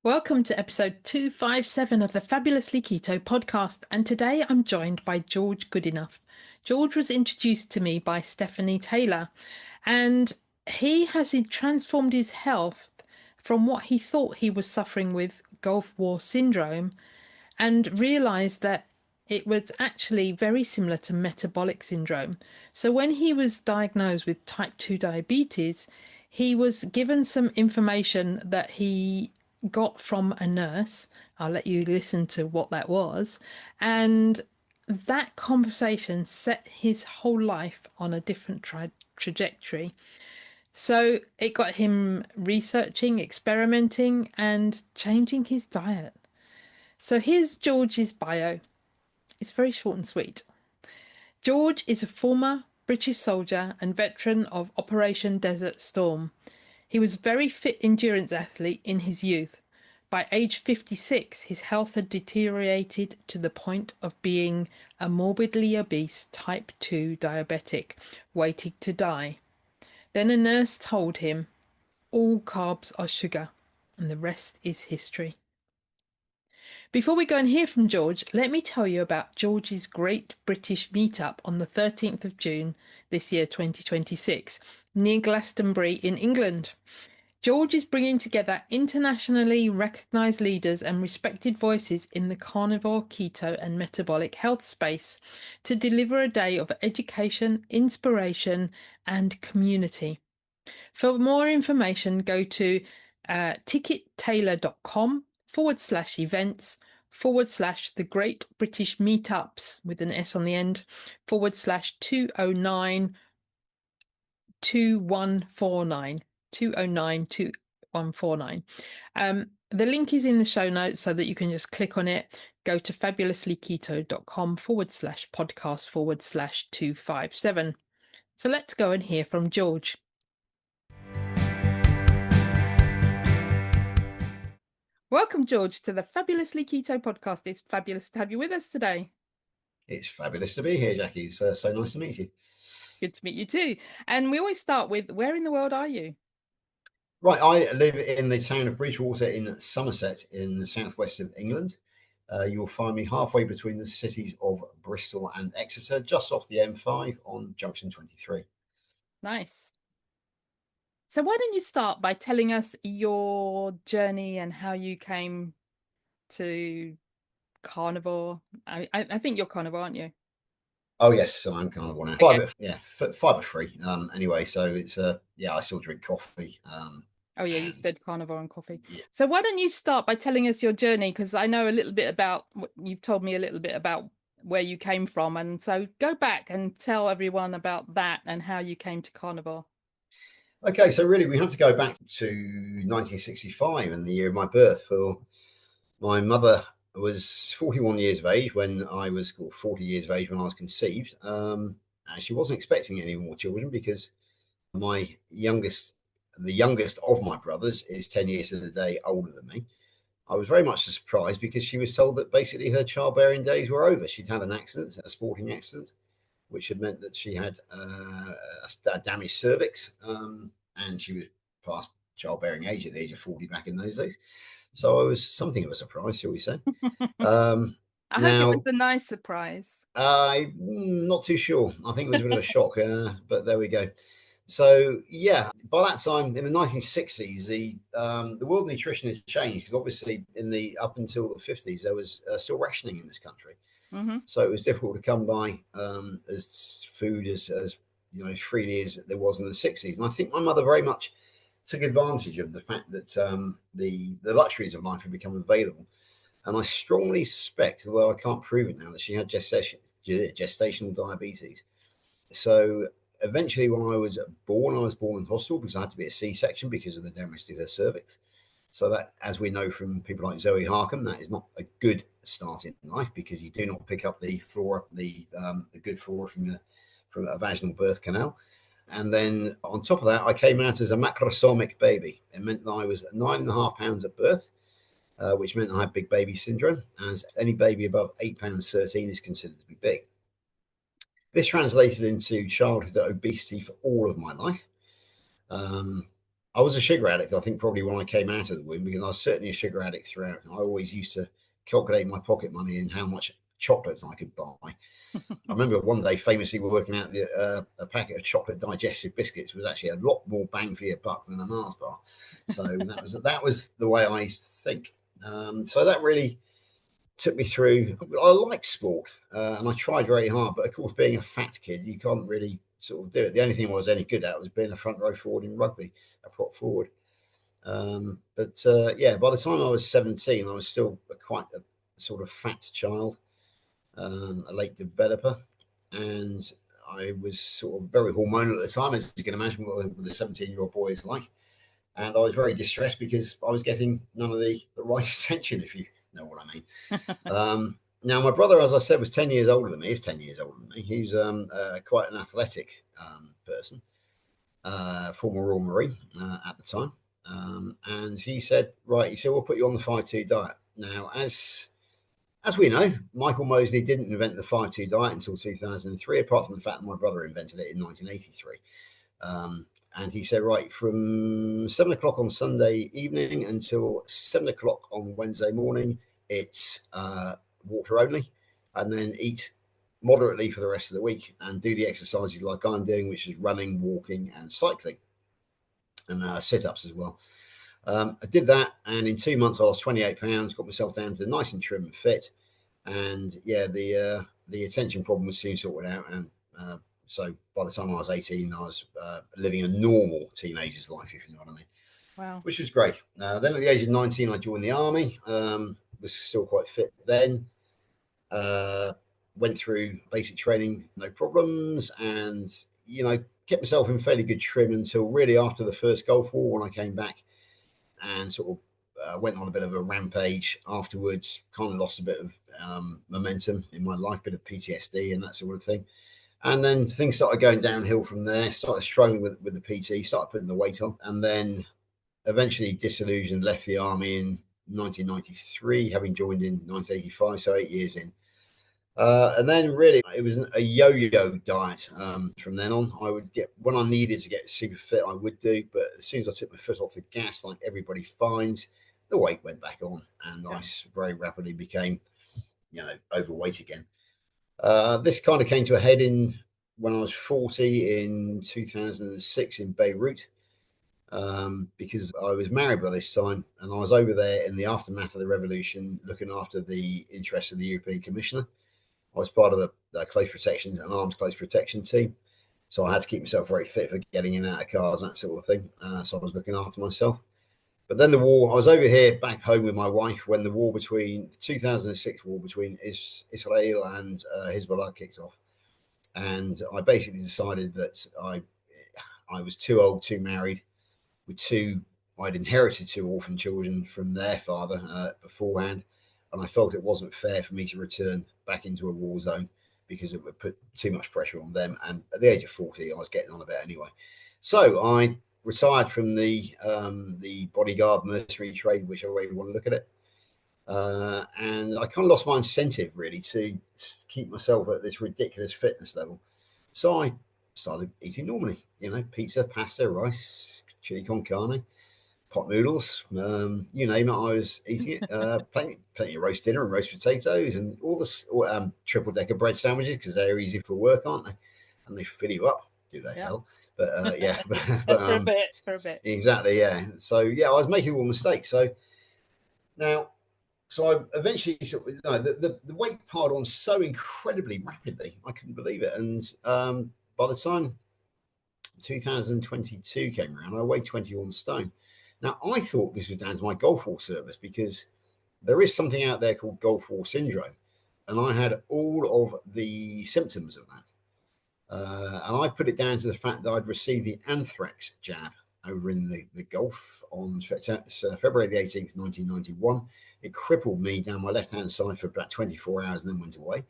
Welcome to episode 257 of the Fabulously Keto podcast, and today I'm joined by George Goodenough. George was introduced to me by Stephanie Taylor, and he has transformed his health from what he thought he was suffering with Gulf War syndrome and realized that it was actually very similar to metabolic syndrome. So when he was diagnosed with type 2 diabetes, he was given some information that he got from a nurse. I'll let you listen to what that was. And that conversation set his whole life on a different trajectory. So it got him researching, experimenting, and changing his diet. So here's George's bio. It's very short and sweet. George is a former British soldier and veteran of Operation Desert Storm. He was a very fit endurance athlete in his youth. By age 56, his health had deteriorated to the point of being a morbidly obese type 2 diabetic, waiting to die. Then a nurse told him, all carbs are sugar, and the rest is history. Before we go and hear from George, let me tell you about George's Great British Meetup on the 13th of June this year, 2026, near Glastonbury in England. George is bringing together internationally recognised leaders and respected voices in the carnivore, keto and metabolic health space to deliver a day of education, inspiration and community. For more information, go to tickettailor.com/events/ the Great British Meetups with an S on the end /209 2149 209 2149. The link is in the show notes so that you can just click on it. Go to fabulouslyketo.com/podcast/257. So let's go and hear from George. Welcome, George, to the Fabulously Keto podcast. It's fabulous to have you with us today. It's fabulous to be here, Jackie. It's so nice to meet you. Good to meet you too. And we always start with, where in the world are you? Right, I live in the town of Bridgewater in Somerset in the southwest of England. You'll find me halfway between the cities of Bristol and Exeter, just off the M5 on junction 23. Nice. So why don't you start by telling us your journey and how you came to carnivore? I think you're carnivore, aren't you? Oh yes, so I'm carnivore now. Okay. Fiber free. Anyway, so it's I still drink coffee. Oh yeah, you said carnivore and coffee. Yeah. So why don't you start by telling us your journey? Because I know a little bit about you've told me a little bit about where you came from, and so go back and tell everyone about that and how you came to carnivore. Okay, so really we have to go back to 1965 and the year of my birth. For my mother was 41 years of age when I was 40 years of age when I was conceived. And she wasn't expecting any more children because the youngest of my brothers is 10 years to the day older than me. I was very much surprised because she was told that basically her childbearing days were over. She'd had an accident, a sporting accident, which had meant that she had a damaged cervix, and she was past childbearing age at the age of 40 back in those days. So I was something of a surprise, shall we say. I hope it was a nice surprise. I'm not too sure. I think it was a bit of a shock, but there we go. So yeah, by that time in the 1960s, the world nutrition had changed because obviously up until the 50s there was still rationing in this country. Mm-hmm. So it was difficult to come by as food as freely as there was in the 60s. And I think my mother very much took advantage of the fact that the luxuries of life had become available. And I strongly suspect, although I can't prove it now, that she had gestational diabetes. So eventually when I was born in hospital because I had to be a C-section because of the damage to her cervix. So that, as we know from people like Zoe Harkham, that is not a good start in life because you do not pick up the good flora from a vaginal birth canal. And then on top of that, I came out as a macrosomic baby. It meant that I was 9.5 pounds at birth, which meant I had big baby syndrome, as any baby above 8 pounds 13 is considered to be big. This translated into childhood obesity for all of my life. I was a sugar addict, I think, probably when I came out of the womb, because I was certainly a sugar addict throughout. I always used to calculate my pocket money and how much chocolates I could buy. I remember one day famously we were working out a packet of chocolate digestive biscuits was actually a lot more bang for your buck than a Mars bar. So that was the way I used to think. So that really took me through. I like sport and I tried very hard, but of course, being a fat kid, you can't really sort of do it. The only thing I was any good at was being a front row forward in rugby, a prop forward. Yeah, by the time I was 17, I was still quite a sort of fat child, a late developer, and I was sort of very hormonal at the time, as you can imagine what a 17-year-old boy is like. And I was very distressed because I was getting none of the right attention, if you know what I mean. Now, my brother, as I said, was 10 years older than me. He's 10 years older than me. He's quite an athletic person, former Royal Marine at the time. And he said, we'll put you on the 5-2 diet. Now, as we know, Michael Mosley didn't invent the 5-2 diet until 2003, apart from the fact that my brother invented it in 1983. And he said, right, from 7 o'clock on Sunday evening until 7 o'clock on Wednesday morning, it's water only, and then eat moderately for the rest of the week and do the exercises like I'm doing, which is running, walking, and cycling, and sit-ups as well. I did that, and in 2 months I lost 28 pounds, got myself down to nice and trim and fit, and yeah, the attention problem was soon sorted out, and so by the time I was 18, I was living a normal teenager's life, if you know what I mean. Wow. Which was great. Then at the age of 19, I joined the army. Was still quite fit then. Went through basic training, no problems, and kept myself in fairly good trim until really after the first Gulf War, when I came back and sort of went on a bit of a rampage afterwards. Kind of lost a bit of momentum in my life, bit of PTSD and that sort of thing. And then things started going downhill from there. Started struggling with the PT, started putting the weight on, and then eventually disillusioned, left the army in 1993, having joined in 1985, so 8 years in. And then really it was a yo-yo diet from then on. I would get, when I needed to get super fit, I would do, but as soon as I took my foot off the gas, like everybody finds, the weight went back on, and I very rapidly became, overweight again. This kind of came to a head when I was 40 in 2006 in Beirut, because I was married by this time, and I was over there in the aftermath of the revolution, looking after the interests of the European Commissioner. I was part of the close protection, an armed close protection team, so I had to keep myself very fit for getting in and out of cars, that sort of thing. So I was looking after myself. But then the war, I was over here back home with my wife when the 2006 war between Israel and Hezbollah kicked off. And I basically decided that I was too old, too married, I'd inherited 2 orphan children from their father beforehand. And I felt it wasn't fair for me to return back into a war zone, because it would put too much pressure on them. And at the age of 40, I was getting on a bit anyway. So I retired from the bodyguard mercenary trade, whichever way you want to look at it. And I kind of lost my incentive really to keep myself at this ridiculous fitness level. So I started eating normally, pizza, pasta, rice, chili con carne, pot noodles, you name it, I was eating it. Plenty of roast dinner and roast potatoes and all this triple decker bread sandwiches, because they're easy for work, aren't they? And they fill you up, do they? Hell. But yeah, for a bit. Exactly, yeah. So yeah, I was making all the mistakes. So I eventually the weight piled on so incredibly rapidly, I couldn't believe it. And by the time 2022 came around, I weighed 21 stone. Now, I thought this was down to my Gulf War service, because there is something out there called Gulf War syndrome, and I had all of the symptoms of that. And I put it down to the fact that I'd received the anthrax jab over in the Gulf on February the 18th, 1991. It crippled me down my left-hand side for about 24 hours and then went away.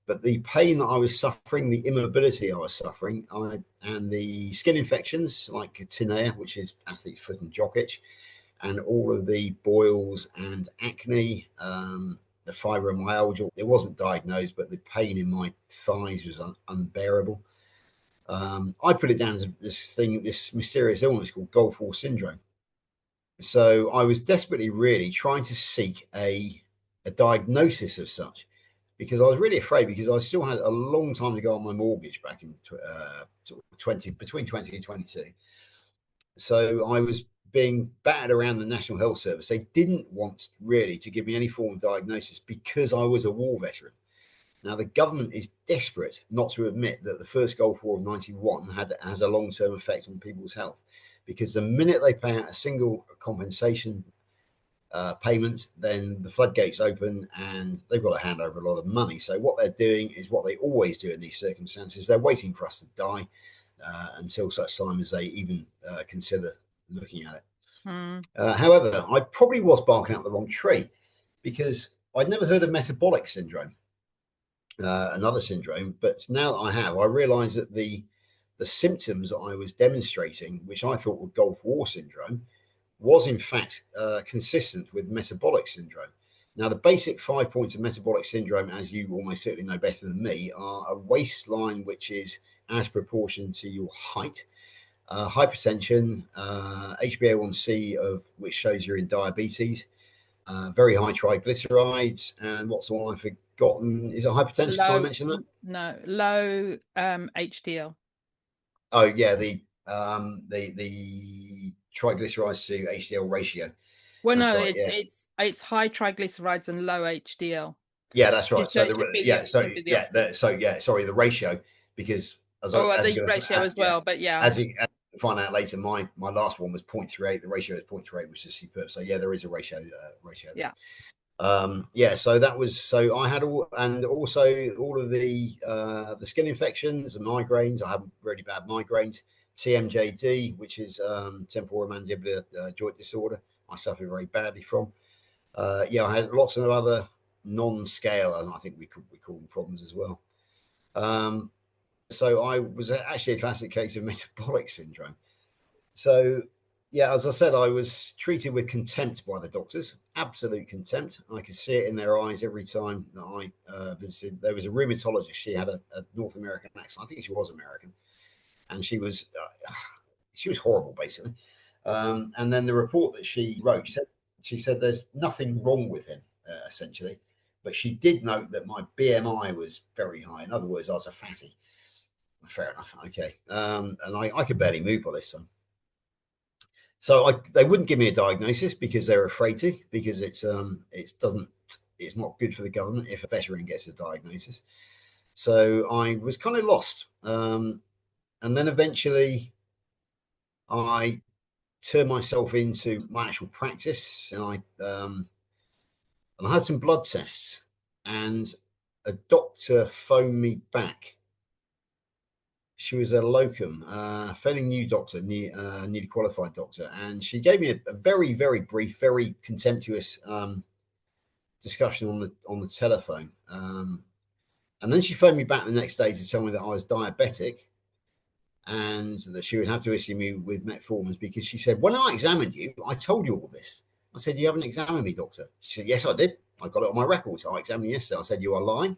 But the pain that I was suffering, the immobility I was suffering, and the skin infections like tinea, which is athlete's foot and jock itch, and all of the boils and acne, the fibromyalgia, it wasn't diagnosed, but the pain in my thighs was unbearable. I put it down as this mysterious illness called Gulf War syndrome. So I was desperately really trying to seek a diagnosis of such, because I was really afraid, because I still had a long time to go on my mortgage back in between 20 and 22. So I was being battered around the National Health Service. They didn't want really to give me any form of diagnosis because I was a war veteran. Now, the government is desperate not to admit that the first Gulf War of 91 has a long-term effect on people's health, because the minute they pay out a single compensation payment, then the floodgates open and they've got to hand over a lot of money. So what they're doing is what they always do in these circumstances. They're waiting for us to die until such time as they even consider looking at it. However, I probably was barking up the wrong tree, because I'd never heard of metabolic syndrome, another syndrome. But now that I have, I realise that the symptoms I was demonstrating, which I thought were Gulf War syndrome, was in fact consistent with metabolic syndrome. Now, the basic 5 points of metabolic syndrome, as you almost certainly know better than me, are a waistline which is as proportion to your height, hypertension, HbA1c of which shows you're in diabetes, very high triglycerides, and what's the one I've forgotten? Is it hypertension? Did I mention that? No, low HDL. Oh yeah, the triglycerides to HDL ratio. Well, that's no, right, it's high triglycerides and low HDL. Yeah, that's right. So sorry, the ratio, because the ratio as well. But yeah, as you find out later, my last one was 0.38. The ratio is 0.38, which is superb. So yeah, there is a ratio. Yeah. So that was, so I had all of the skin infections and migraines. I have really bad migraines. TMJD, which is temporomandibular joint disorder, I suffer very badly from. I had lots of other non-scale, I think we call them problems as well. So I was actually a classic case of metabolic syndrome. So yeah, as I said, I was treated with contempt by the doctors, absolute contempt. I could see it in their eyes every time that I visited. There was a rheumatologist. She had a North American accent. I think she was American, and she was horrible, basically. And then the report that she wrote, she said there's nothing wrong with him, essentially, but she did note that my BMI was very high. In other words, I was a fatty. Fair enough. Okay. And I could barely move by this time. So they wouldn't give me a diagnosis because they're afraid to, because it's not good for the government if a veteran gets a diagnosis. So I was kind of lost. And then eventually I turned myself into my actual practice, and I had some blood tests, and a doctor phoned me back. She was a locum, fairly new doctor, newly qualified doctor, and she gave me a very, very brief, very contemptuous discussion on the telephone. And then she phoned me back the next day to tell me that I was diabetic, and that she would have to issue me with metformins, because she said, when I examined you, I told you all this. I said, you haven't examined me, doctor. She said, yes, I did. I got it on my records. I examined you yesterday. I said, you are lying.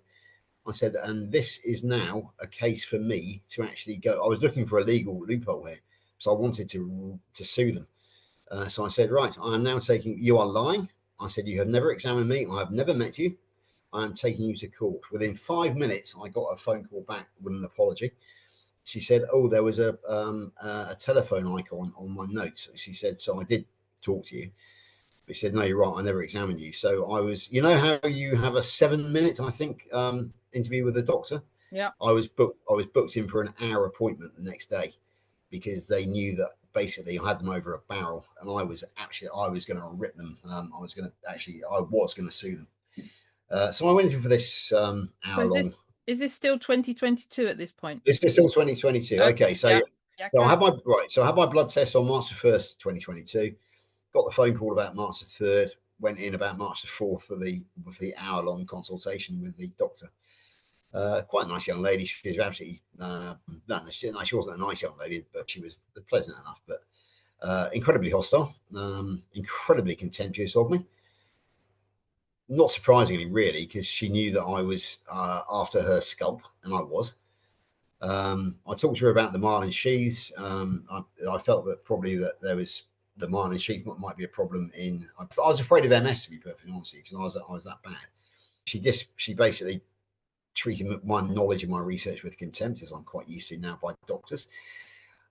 I said, and this is now a case for me to actually go. I was looking for a legal loophole here, so I wanted to sue them. So I said, right, I am now taking, you are lying. I said, you have never examined me. I have never met you. I am taking you to court. Within 5 minutes, I got a phone call back with an apology. She said, oh, there was a telephone icon on my notes. She said, so I did talk to you. But she said, no, you're right. I never examined you. So I was, you know how you have a 7 minute, I think, interview with a doctor? Yeah. I was booked in for an hour appointment the next day, because they knew that basically I had them over a barrel, and I was going to rip them. I was going to sue them. So I went in for this hour long. Is this still 2022 at this point? This is still 2022. Okay, so I had my blood test on March the 1st, 2022. Got the phone call about March the 3rd. Went in about March the 4th for the hour long consultation with the doctor. Quite a nice young lady. She was absolutely she wasn't a nice young lady, but she was pleasant enough. But incredibly hostile, incredibly contemptuous of me. Not surprisingly, really, because she knew that I was after her scalp, and I was. I talked to her about the myelin sheaths. I felt that probably that there was the myelin sheath might be a problem in. I was afraid of MS, to be perfectly honest, because I was that bad. She basically treated my knowledge and my research with contempt, as I'm quite used to now by doctors.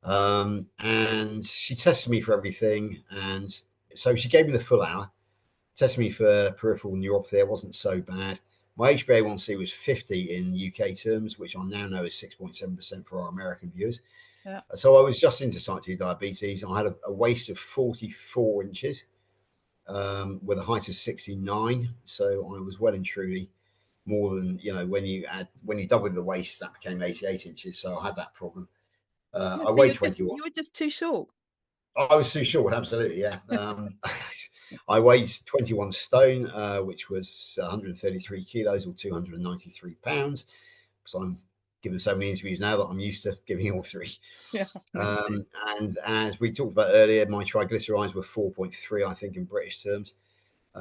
And she tested me for everything, and so she gave me the full hour, tested me for peripheral neuropathy. It wasn't so bad. My HbA1c was 50 in UK terms, which I now know is 6.7% for our American viewers. Yeah. So I was just into type 2 diabetes. I had a waist of 44 inches with a height of 69. So I was well and truly more than, when you double the waist, that became 88 inches. So I had that problem. I weighed 21. You were just too short. I was too short, absolutely, yeah. I weighed 21 stone, which was 133 kilos or 293 pounds. So I'm giving so many interviews now that I'm used to giving all three. Yeah. And as we talked about earlier, my triglycerides were 4.3, I think, in British terms,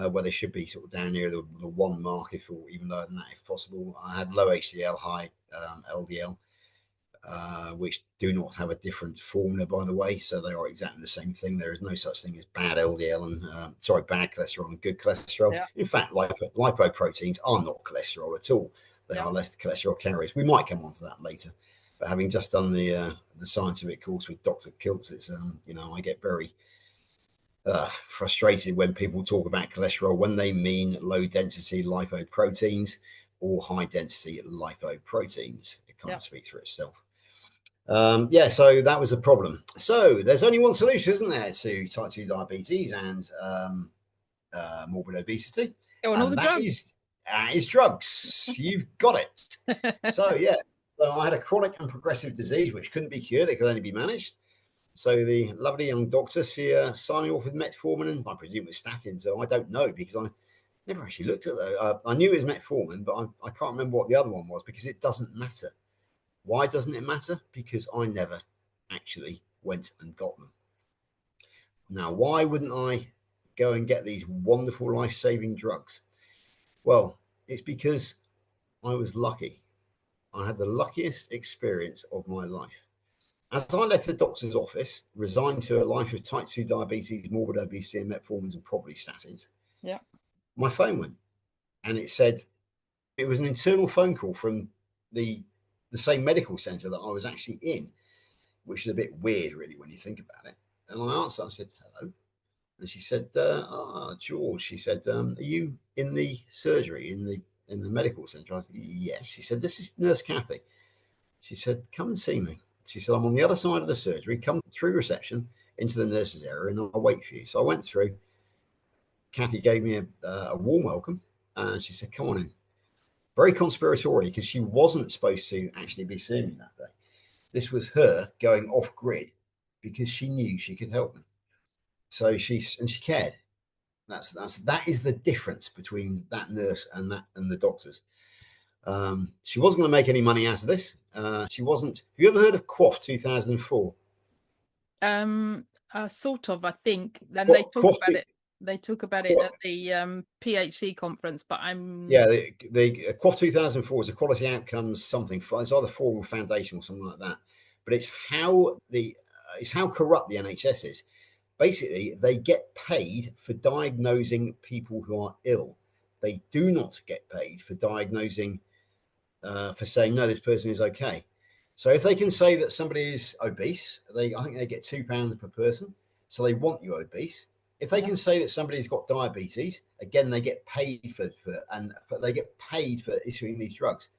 where they should be sort of down near the 1 mark, or even lower than that, if possible. I had low HDL, high LDL. Which do not have a different formula, by the way. So they are exactly the same thing. There is no such thing as bad LDL and bad cholesterol and good cholesterol. Yeah. In fact, lipoproteins are not cholesterol at all. They are less cholesterol carriers. We might come on to that later. But having just done the scientific course with Dr. Kiltz, it's I get very frustrated when people talk about cholesterol when they mean low density lipoproteins or high density lipoproteins. It kind of speaks for itself. So that was a problem. So there's only one solution, isn't there, to type 2 diabetes and morbid obesity? And all the drugs. Is drugs. You've got it. So I had a chronic and progressive disease which couldn't be cured. It could only be managed. So the lovely young doctor, she signed me off with metformin, and I presume it was statin. So I don't know, because I never actually looked at that. I knew it was metformin, but I can't remember what the other one was, because it doesn't matter. Why doesn't it matter? Because I never actually went and got them. Now, why wouldn't I go and get these wonderful life-saving drugs? Well, it's because I was lucky. I had the luckiest experience of my life. As I left the doctor's office, resigned to a life of type 2 diabetes, morbid obesity, and metformins, and probably statins, my phone went, and it said, it was an internal phone call from the same medical center that I was actually in, which is a bit weird, really, when you think about it. And I answered, I said, hello. And she said, George, she said, are you in the surgery, in the medical center? I said, yes. She said, this is Nurse Kathy. She said, come and see me. She said, I'm on the other side of the surgery. Come through reception into the nurses area, and I'll wait for you. So I went through. Kathy gave me a warm welcome, and she said, come on in. Very conspiratorially, because she wasn't supposed to actually be seeing me that day. This was her going off grid because she knew she could help me. So she cared. That is the difference between that nurse and the doctors. She wasn't going to make any money out of this. She wasn't. Have you ever heard of QOF 2004? Sort of, I think. And they talk about it. They talk about it at the PHC conference, but the QOF 2004 is a quality outcomes something. It's either forum or foundation or something like that. But it's how corrupt the NHS is. Basically, they get paid for diagnosing people who are ill. They do not get paid for diagnosing, for saying, no, this person is okay. So if they can say that somebody is obese, I think they get £2 per person. So they want you obese. If they can say that somebody's got diabetes, again, they get paid they get paid for issuing these drugs.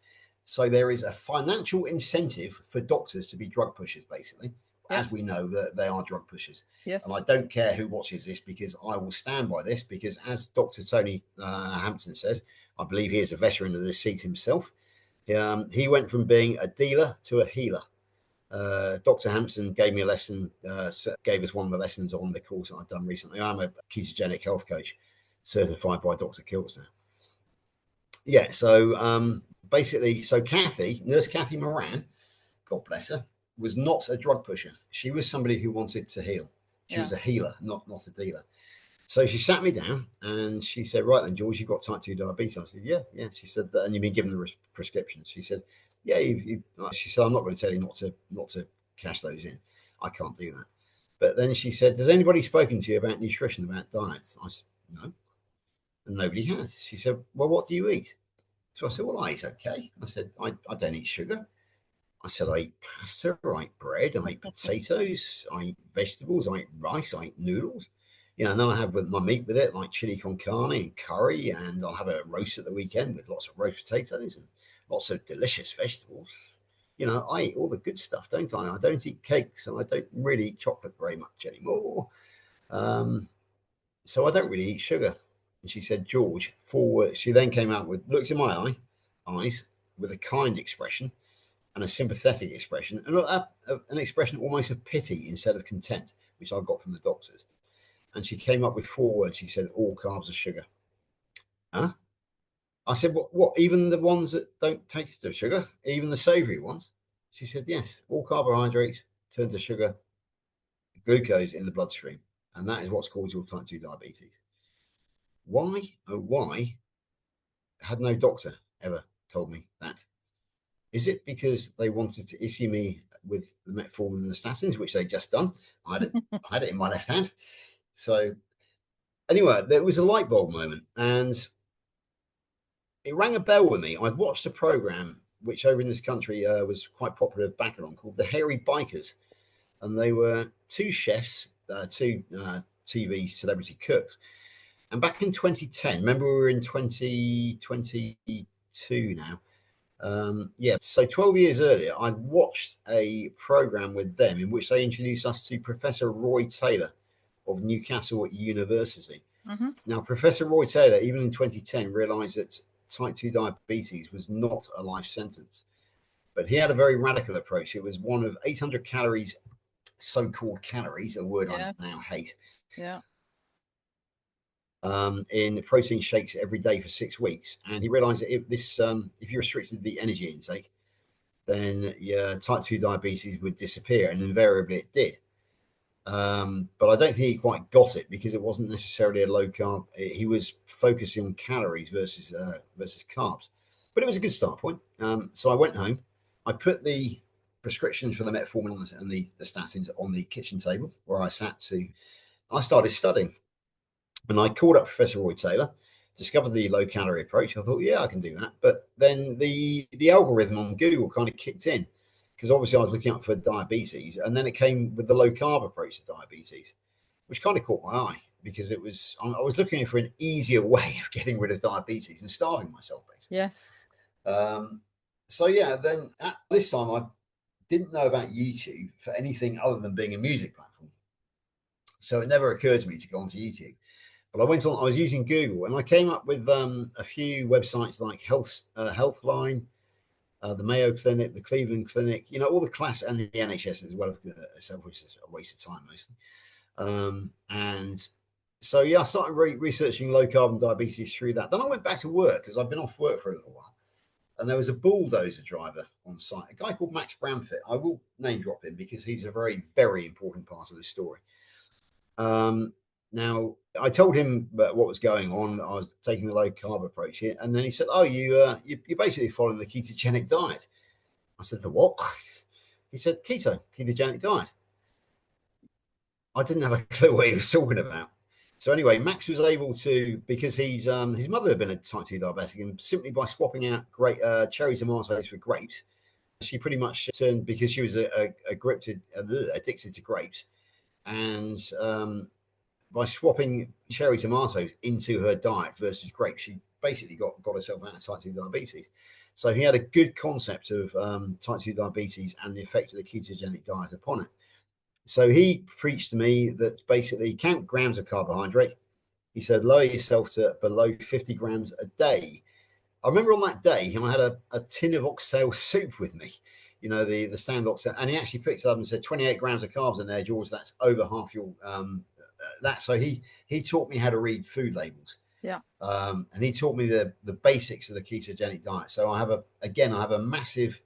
So there is a financial incentive for doctors to be drug pushers, basically, as we know that they are drug pushers. Yes. And I don't care who watches this, because I will stand by this, because as Dr. Tony Hampton says, I believe he is a veteran of this seat himself. He went from being a dealer to a healer. Dr. Hampson gave me a lesson, gave us one of the lessons on the course that I've done recently. I'm a ketogenic health coach certified by Dr. Kiltz now. So basically, Kathy, Nurse Kathy Moran, God bless her, was not a drug pusher. She was somebody who wanted to heal. She was a healer, not a dealer. So she sat me down and she said, right then, George, you've got type 2 diabetes. I said, yeah. She said, and you've been given the prescription. She said, yeah, she said, I'm not going to tell you not to cash those in. I can't do that. But then she said, has anybody spoken to you about nutrition, about diets? I said, no. And nobody has. She said, well, what do you eat? So I said, well, I eat okay. I said, I don't eat sugar. I said, I eat pasta, I eat bread, I eat potatoes, I eat vegetables, I eat rice, I eat noodles. And then I have with my meat with it, like chili con carne and curry, and I'll have a roast at the weekend with lots of roast potatoes and lots of delicious vegetables. I eat all the good stuff, don't I? I don't eat cakes, and I don't really eat chocolate very much anymore. So I don't really eat sugar. And she said, George, forward. She then came out with looks in my eyes with a kind expression and a sympathetic expression, and an expression almost of pity instead of contempt, which I got from the doctors. And she came up with 4 words. She said, all carbs are sugar. Huh? I said, what, even the ones that don't taste of sugar, even the savory ones? She said, yes, all carbohydrates turn to sugar, glucose in the bloodstream. And that is what's caused your type 2 diabetes. Why, oh, why had no doctor ever told me that? Is it because they wanted to issue me with the metformin and the statins, which they'd just done? I had it in my left hand. So anyway, there was a light bulb moment, and it rang a bell with me. I'd watched a program which over in this country was quite popular back along, called The Hairy Bikers. And they were 2 chefs, 2 TV celebrity cooks. And back in 2010, remember we were in 2022 now. So 12 years earlier, I'd watched a program with them in which they introduced us to Professor Roy Taylor of Newcastle University. Mm-hmm. Now, Professor Roy Taylor, even in 2010, realized that type 2 diabetes was not a life sentence. But he had a very radical approach. It was one of 800 calories, so-called calories, a word I now hate. Yeah. In protein shakes every day for 6 weeks. And he realized that if you restricted the energy intake, then your type 2 diabetes would disappear. And invariably it did. But I don't think he quite got it, because it wasn't necessarily a low carb. He was focusing on calories versus carbs. But it was a good start point. So I went home. I put the prescription for the metformin and the statins on the kitchen table where I sat I started studying. And I called up Professor Roy Taylor, discovered the low calorie approach. I thought, yeah, I can do that. But then the algorithm on Google kind of kicked in, because obviously I was looking up for diabetes, and then it came with the low carb approach to diabetes, which kind of caught my eye, because I was looking for an easier way of getting rid of diabetes and starving myself, basically. Yes. So yeah, then at this time I didn't know about YouTube for anything other than being a music platform. So it never occurred to me to go onto YouTube. But I was using Google, and I came up with a few websites like Healthline, the Mayo Clinic, the Cleveland Clinic, all the class, and the NHS as well, which is a waste of time mostly. And so, yeah, I started researching low carb and diabetes through that. Then I went back to work, because I've been off work for a little while. And there was a bulldozer driver on site, a guy called Max Bramfett. I will name drop him because he's a very, very important part of the story. Now, I told him what was going on. I was taking the low carb approach here. And then he said, oh, you're basically following the ketogenic diet. I said, the what? He said, ketogenic diet. I didn't have a clue what he was talking about. So anyway, Max was able to, because his mother had been a type 2 diabetic, and simply by swapping out cherry tomatoes for grapes, she pretty much turned, because she was addicted to grapes, and by swapping cherry tomatoes into her diet versus grapes, she basically got herself out of type 2 diabetes. So he had a good concept of type 2 diabetes and the effect of the ketogenic diet upon it. So he preached to me that basically count grams of carbohydrate. He said, lower yourself to below 50 grams a day. I remember on that day, I had a tin of oxtail soup with me, the stand oxtail, and he actually picked it up and said, 28 grams of carbs in there, George, that's over half your, that. So he taught me how to read food labels. Yeah. And he taught me the basics of the ketogenic diet. So I have a massive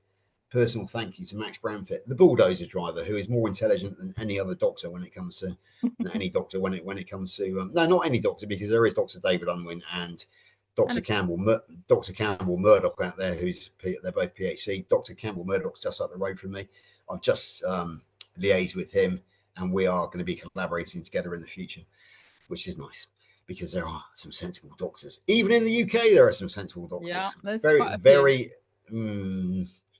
personal thank you to Max Bramfett, the bulldozer driver, who is more intelligent than any other doctor when it comes to any doctor when it comes to no, not any doctor, because there is Dr. David Unwin and Dr. Campbell Murdoch out there, they're both PhD. Dr. Campbell Murdoch's just up the road from me. I've just liaised with him, and we are going to be collaborating together in the future, which is nice because there are some sensible doctors. Even in the UK, there are some sensible doctors. Yeah, there's very, quite a very.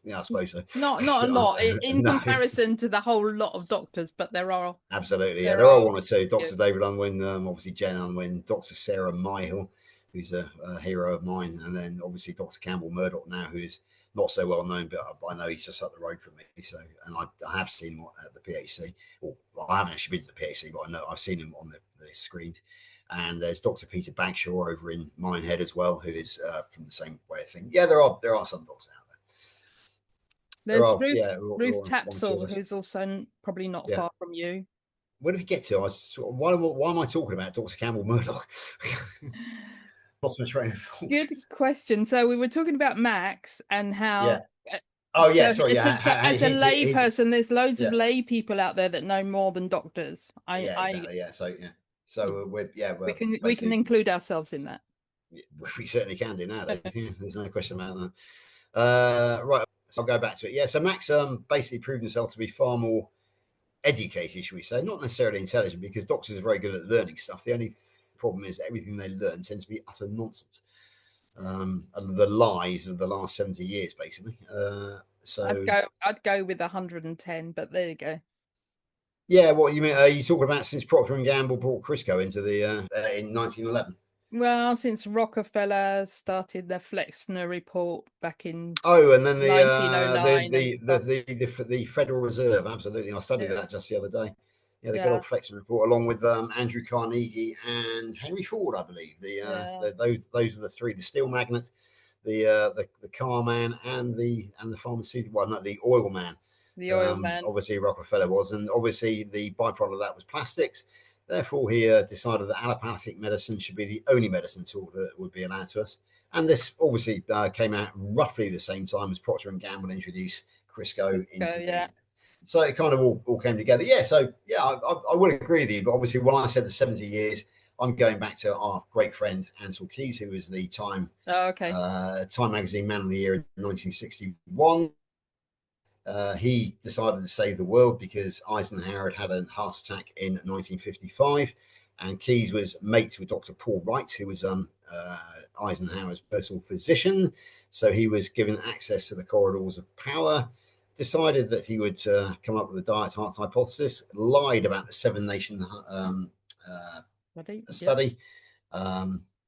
Yeah, I suppose so. Not a lot in No. comparison to the whole lot of doctors, but there are. Absolutely, yeah. There are one or two. Dr. David Unwin, obviously Jen Unwin, Dr. Sarah Myhill, who's a hero of mine, and then obviously Dr. Campbell Murdoch now, who's not so well known, but I know he's just up the road from me. So, and I have seen him at the PHC. Well, I haven't actually been to the PHC, but I know I've seen him on the screens. And there's Dr. Peter Bagshaw over in Minehead as well, who is from the same way of thinking. Yeah, there are some doctors out there. There's Ruth Tapsell, who's also probably not far from you. Where did we get to? Why am I talking about Dr. Campbell Murdoch? Lost my train of thought. Good question. So we were talking about Max and how. Yeah. Oh yeah, sorry. Yeah. As a lay person, there's loads of lay people out there that know more than doctors. Exactly. So we can include ourselves in that. We certainly can do nowadays. There's no question about that. Right. So I'll go back to it. Yeah. So Max basically proved himself to be far more educated, should we say, not necessarily intelligent, because doctors are very good at learning stuff. The only problem is that everything they learn tends to be utter nonsense. The lies of the last 70 years, basically. So I'd go with 110, but there you go. Yeah, what you mean? Are you talking about since Procter and Gamble brought Crisco into the in 1911? Well, since Rockefeller started the Flexner report back in and then the 1909, the Federal Reserve. Absolutely, I studied that just the other day. Yeah, the good old Flexner report, along with Andrew Carnegie and Henry Ford, I believe. Those are the three: the steel magnate, the car man, and the pharmaceutical. Well, not the oil man. The oil man. Obviously, Rockefeller was, and obviously the byproduct of that was plastics. Therefore, he decided that allopathic medicine should be the only medicine tool that would be allowed to us. And this obviously came out roughly the same time as Procter and Gamble introduced Crisco into So it kind of all came together. Yeah, so yeah, I would agree with you. But obviously, when I said the 70 years, I'm going back to our great friend Ansel Keys, who was the Time magazine Man of the Year in 1961. He decided to save the world because Eisenhower had a heart attack in 1955, and Keys was mates with Dr. Paul Wright, who was Eisenhower's personal physician. So he was given access to the corridors of power, decided that he would come up with a diet heart hypothesis, lied about the 7-nation study.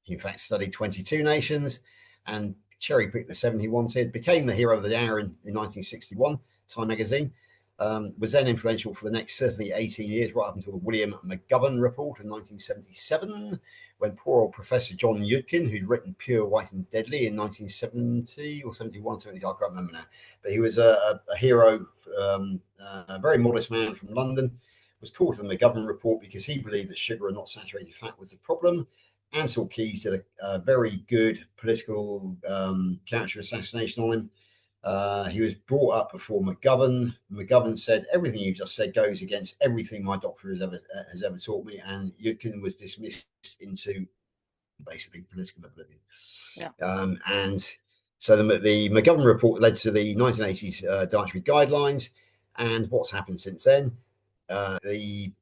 He in fact studied 22 nations and cherry-picked the 7 he wanted, became the hero of the hour in 1961, Time magazine, was then influential for the next certainly 18 years, right up until the William McGovern report in 1977, when poor old Professor John Yudkin, who'd written Pure, White and Deadly in 1970 or 71, 70, I can't remember now, but he was a hero, a very modest man from London, was called to the McGovern report because he believed that sugar and not saturated fat was the problem. Ansel Keys did a very good political character assassination on him. He was brought up before McGovern. McGovern said, everything you just said goes against everything my doctor has ever taught me. And Yudkin was dismissed into basically political oblivion. And so the McGovern report led to the 1980s dietary guidelines. And what's happened since then? The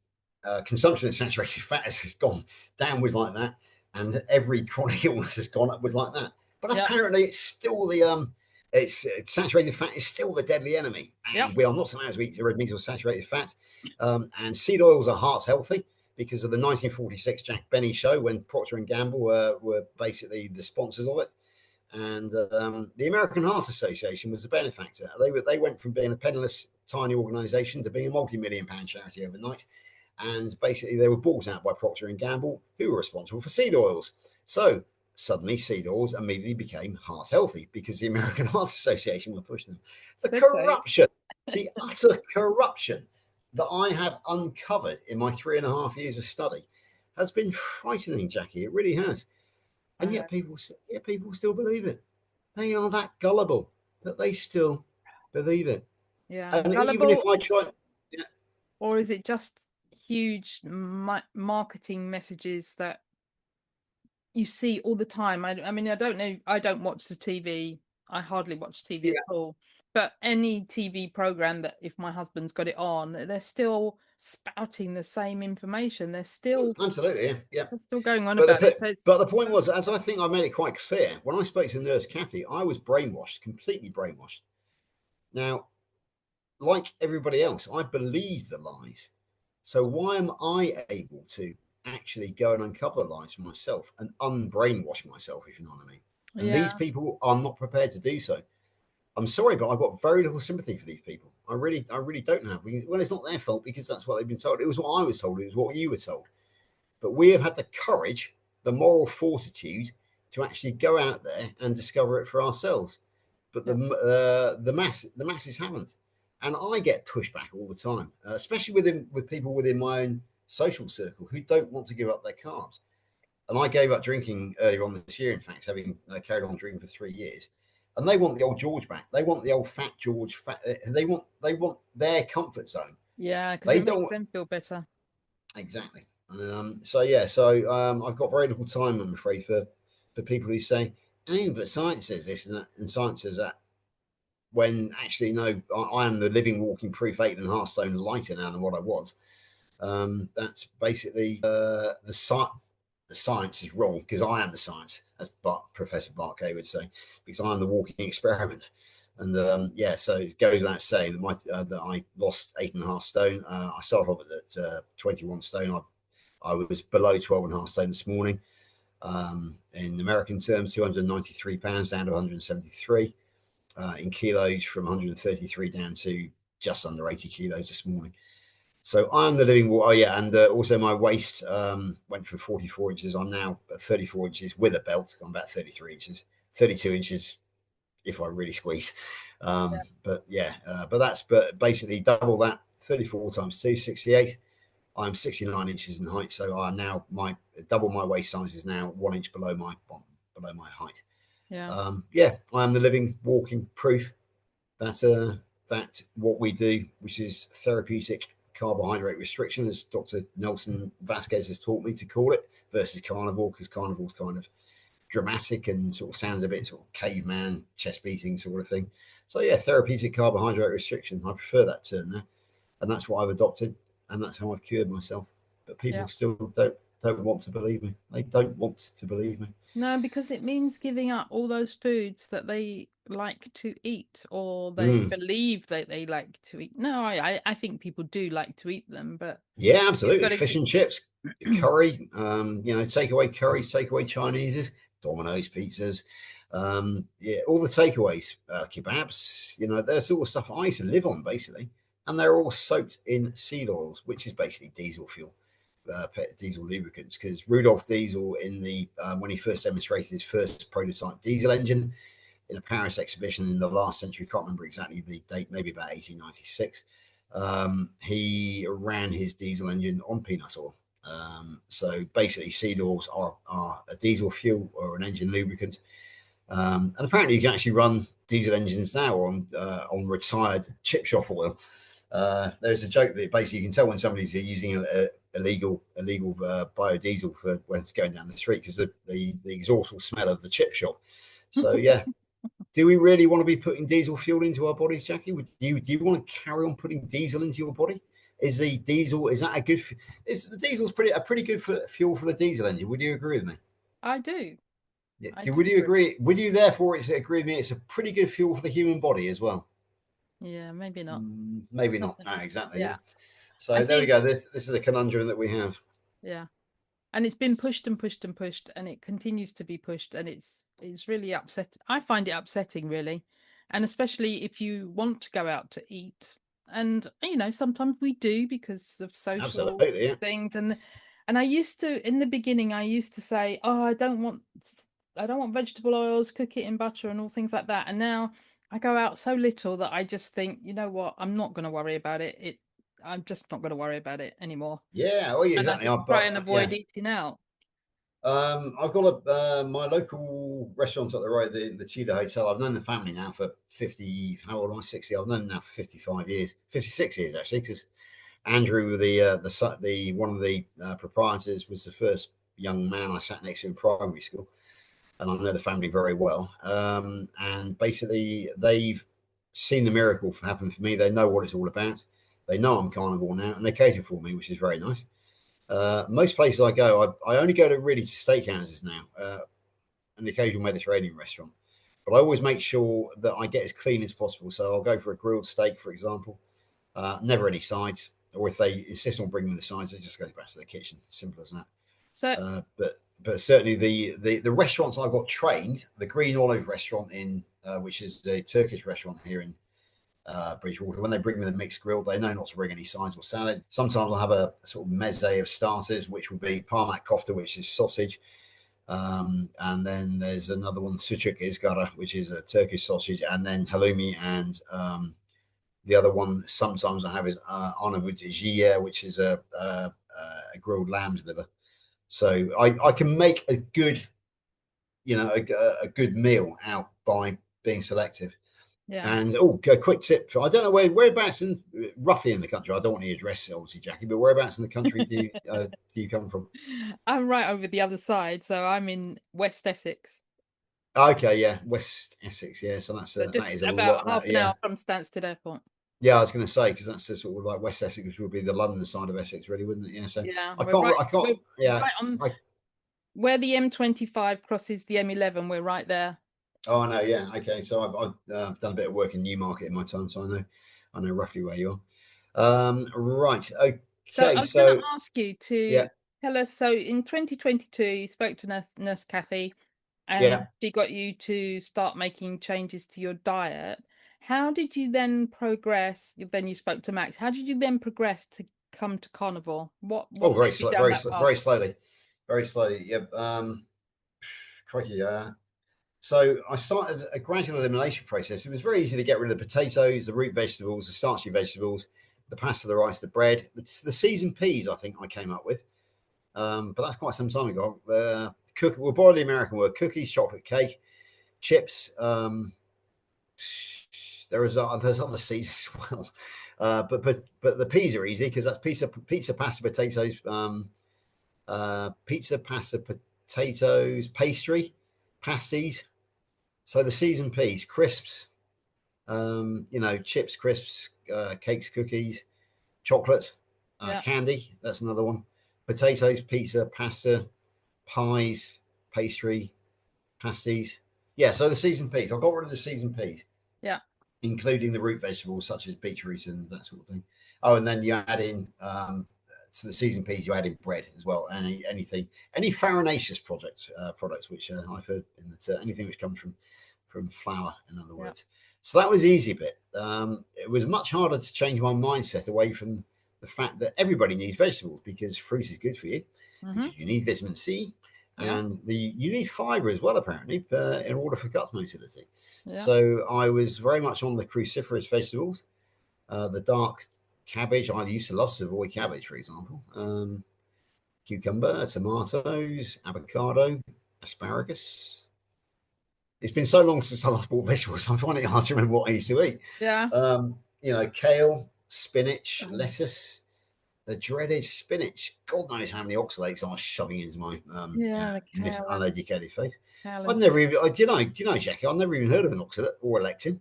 consumption of saturated fat has gone downwards like that. And every chronic illness has gone upwards like that. But apparently it's still saturated fat is still the deadly enemy. And we are not allowed to eat red meat or saturated fat. And seed oils are heart healthy because of the 1946 Jack Benny show when Procter and Gamble were basically the sponsors of it. And the American Heart Association was the benefactor. They went from being a penniless, tiny organization to being a multi-million-pound charity overnight. And basically, they were bought out by Procter and Gamble, who were responsible for seed oils. So suddenly, seed oils immediately became heart healthy because the American Heart Association were pushing them. The corruption, the utter corruption that I have uncovered in my 3.5 years of study has been frightening, Jackie. It really has. And yet people still believe it. They are that gullible that they still believe it. Yeah. And gullible, even if I try, or is it just huge marketing messages that you see all the time. I mean, I don't know. I don't watch the TV. I hardly watch TV at Yeah, all. But any TV program that if my husband's got it on, they're still spouting the same information. absolutely. Yeah, yeah. They're still going on But about it. the So it's but the point was, as I think I made it quite clear when I spoke to Nurse Kathy, I was brainwashed, completely brainwashed. Now, like everybody else, I believe the lies. So why am I able to actually go and uncover the lies for myself and unbrainwash myself, if you know what I mean? And these yeah, people are not prepared to do so. I'm sorry, but I've got very little sympathy for these people. I really don't have. Well, it's not their fault because that's what they've been told. It was what I was told. It was what you were told. But we have had the courage, the moral fortitude to actually go out there and discover it for ourselves. But yeah, the masses haven't, and I get pushback all the time, especially with people within my own social circle who don't want to give up their carbs. And I gave up drinking earlier on this year, in fact, having carried on drinking for 3 years. And they want the old George back. They want the old fat George. They want their comfort zone. yeah, because They it makes don't them feel better. exactly. So I've got very little time, I'm afraid, for people who say, "Oh, but science says this and that, and science says that." When actually, no, I am the living, walking proof 8.5 stone lighter now than what I was. That's basically the science is wrong because I am the science, as Professor Barkay would say, because I am the walking experiment. And so it goes without saying that I lost 8.5 stone. I started off at 21 stone. I was below 12.5 stone this morning. In American terms, 293 pounds down to 173. In kilos, from 133 down to just under 80 kilos this morning. So I'm the living water. Oh yeah, and also my waist went from 44 inches. I'm now at 34 inches with a belt. I'm about 33 inches, 32 inches if I really squeeze. But basically double that. 34 times 2, 68. I'm 69 inches in height, so I'm now double my waist size is now 1 inch below my height. Yeah, I am the living, walking proof that what we do, which is therapeutic carbohydrate restriction, as Dr. Nelson Vasquez has taught me to call it, versus carnivore, because carnivore's kind of dramatic and sort of sounds a bit sort of caveman, chest beating sort of thing. So yeah, therapeutic carbohydrate restriction. I prefer that term now, and that's what I've adopted, and that's how I've cured myself. But yeah. people still don't want to believe me. They don't want to believe me. No, because it means giving up all those foods that they like to eat or they Mm. believe that they like to eat. No, I think people do like to eat them, but Yeah, you've got absolutely. to Fish get and chips, curry, takeaway curries, takeaway Chineses, Domino's pizzas, all the takeaways, kebabs, there's sort of stuff I used to live on basically. And they're all soaked in seed oils, which is basically diesel fuel, diesel lubricants. Because Rudolf Diesel, when he first demonstrated his first prototype diesel engine in a Paris exhibition in the last century, can't remember exactly the date, maybe about 1896. He ran his diesel engine on peanut oil. So basically, seed oils are a diesel fuel or an engine lubricant. And apparently, you can actually run diesel engines now on retired chip shop oil. There's a joke that basically you can tell when somebody's using illegal biodiesel for when it's going down the street because the exhaust will smell of the chip shop. So yeah, do we really want to be putting diesel fuel into our bodies, Jackie? Do you want to carry on putting diesel into your body? Is the diesel's a pretty good fuel for the diesel engine? Would you agree with me? I do. Yeah. I do Would you agree. agree? Would you therefore agree with me? It's a pretty good fuel for the human body as well. Yeah, maybe not. Maybe not. No, exactly. Yeah. Yeah. I So there we think, go. This is a conundrum that we have. yeah. And it's been pushed and pushed and pushed, and it continues to be pushed, and it's really upset. I find it upsetting, really, and especially if you want to go out to eat, and sometimes we do because of social Absolutely. Yeah. things, and I used to in the beginning, I used to say, oh, I don't want vegetable oils, cook it in butter, and all things like that, and now I go out so little that I just think, you know what, I'm not going to worry about it. I'm just not going to worry about it anymore. Yeah. Oh, yeah. And I Exactly. just try and Yeah. avoid eating out. I've got my local restaurant up the road, the Tudor Hotel. I've known the family now for 50. How old am I? 60. I've known them now for 55 years, 56 years actually, because Andrew, the one of the proprietors, was the first young man I sat next to in primary school, and I know the family very well. And basically, they've seen the miracle happen for me. They know what it's all about. They know I'm carnivore now, and they cater for me, which is very nice. Most places I go, I only go to really steakhouses now, and the occasional Mediterranean restaurant. But I always make sure that I get as clean as possible. So I'll go for a grilled steak, for example. Never any sides. Or if they insist on bringing the sides, they just go back to the kitchen. Simple as that. So, But certainly the restaurants I've got trained, the Green Olive restaurant in which is a Turkish restaurant here in Bridgewater, when they bring me the mixed grill, they know not to bring any sides or salad. Sometimes I'll have a sort of meze of starters, which will be parmak kofta, which is sausage. And then there's another one, sucuk izgara, which is a Turkish sausage, and then halloumi, and the other one sometimes I have is arnavut, which is a grilled lamb's liver. So I can make a good, a good meal out by being selective. yeah. And a quick tip. I don't know whereabouts roughly in the country. I don't want to address it, obviously, Jackie, but whereabouts in the country do you come from? I'm right over the other side, so I'm in West Essex. Okay, yeah, West Essex, yeah. So So that just is a about lot. half an Yeah, hour from Stansted Airport. yeah. I was going to say because that's sort of like West Essex, which would be the London side of Essex, really, wouldn't it? Yeah. So Yeah, I we're right. can't. We're Yeah. right on where the M25 crosses the M11. We're right there. Oh, I know. Yeah. Okay. So I've done a bit of work in Newmarket in my time, so I know roughly where you are. Right. Okay. So I was going to ask you to tell us. So in 2022, you spoke to Nurse Kathy, and she got you to start making changes to your diet. How did you then progress? Then you spoke to Max. How did you then progress to come to carnivore? What very led you down that path? very slowly, very slowly. Yep. Crikey. So I started a gradual elimination process. It was very easy to get rid of the potatoes, the root vegetables, the starchy vegetables, the pasta, the rice, the bread, the seasoned peas. I think I came up with, but that's quite some time ago. We'll borrow the American word: cookies, chocolate cake, chips. There's other seeds as well, but the peas are easy because that's pizza, pasta, potatoes, pizza, pasta, potatoes, pastry, pasties. So the seasoned peas, crisps, chips, crisps, cakes, cookies, chocolate, candy. That's another one. Potatoes, pizza, pasta, pies, pastry, pasties. Yeah. So the seasoned peas. I got rid of the seasoned peas. Yeah. Including the root vegetables such as beetroot and that sort of thing. Oh, and then you add in to the seasoned peas, you add in bread as well. Any farinaceous products, which I've heard in that anything which comes from flour, in other words. So that was the easy bit. It was much harder to change my mindset away from the fact that everybody needs vegetables because fruit is good for you. Because you need vitamin C, and you need fiber as well, apparently, in order for gut motility. So I was very much on the cruciferous vegetables, the dark cabbage. I used to love Savoy cabbage, for example, cucumber, tomatoes, avocado, asparagus. It's been so long since I last bought vegetables. I'm finding it hard to remember what I used to eat. Yeah. Kale, spinach, lettuce, the dreaded spinach. God knows how many oxalates I was shoving into my uneducated face. I'd never even, do you know, Jackie? I've never even heard of an oxalate or a lectin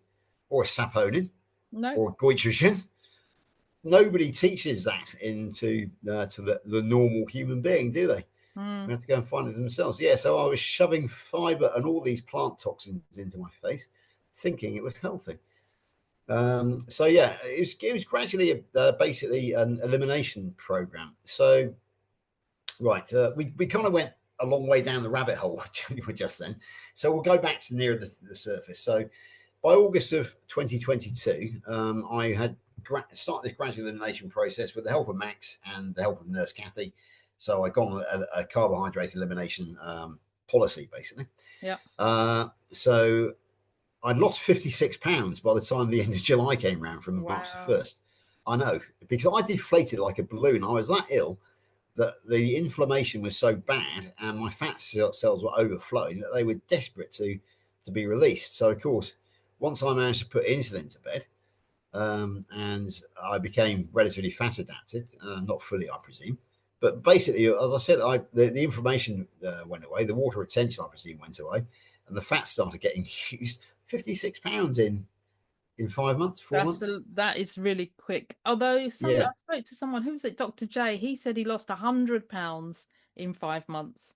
or a saponin or a goitrogen. Nobody teaches that to the normal human being, do they? We have to go and find it themselves. Yeah, so I was shoving fiber and all these plant toxins into my face, thinking it was healthy. It was gradually basically an elimination program. So, right, we kind of went a long way down the rabbit hole just then. So we'll go back to near the surface. So by August of 2022, I had started this gradual elimination process with the help of Max and the help of Nurse Kathy. So I got on a carbohydrate elimination policy, basically. Yeah. So I'd lost 56 pounds by the time the end of July came around from March the 1st. I know, because I deflated like a balloon. I was that ill that the inflammation was so bad and my fat cells were overflowing that they were desperate to be released. So, of course, once I managed to put insulin to bed, and I became relatively fat adapted, not fully, I presume, But basically, as I said, the inflammation went away, the water retention, I presume, went away, and the fat started getting used. 56 pounds in 5 months, 4 months. That is really quick. Although I spoke to someone, who was it, Dr. J, he said he lost 100 pounds in 5 months.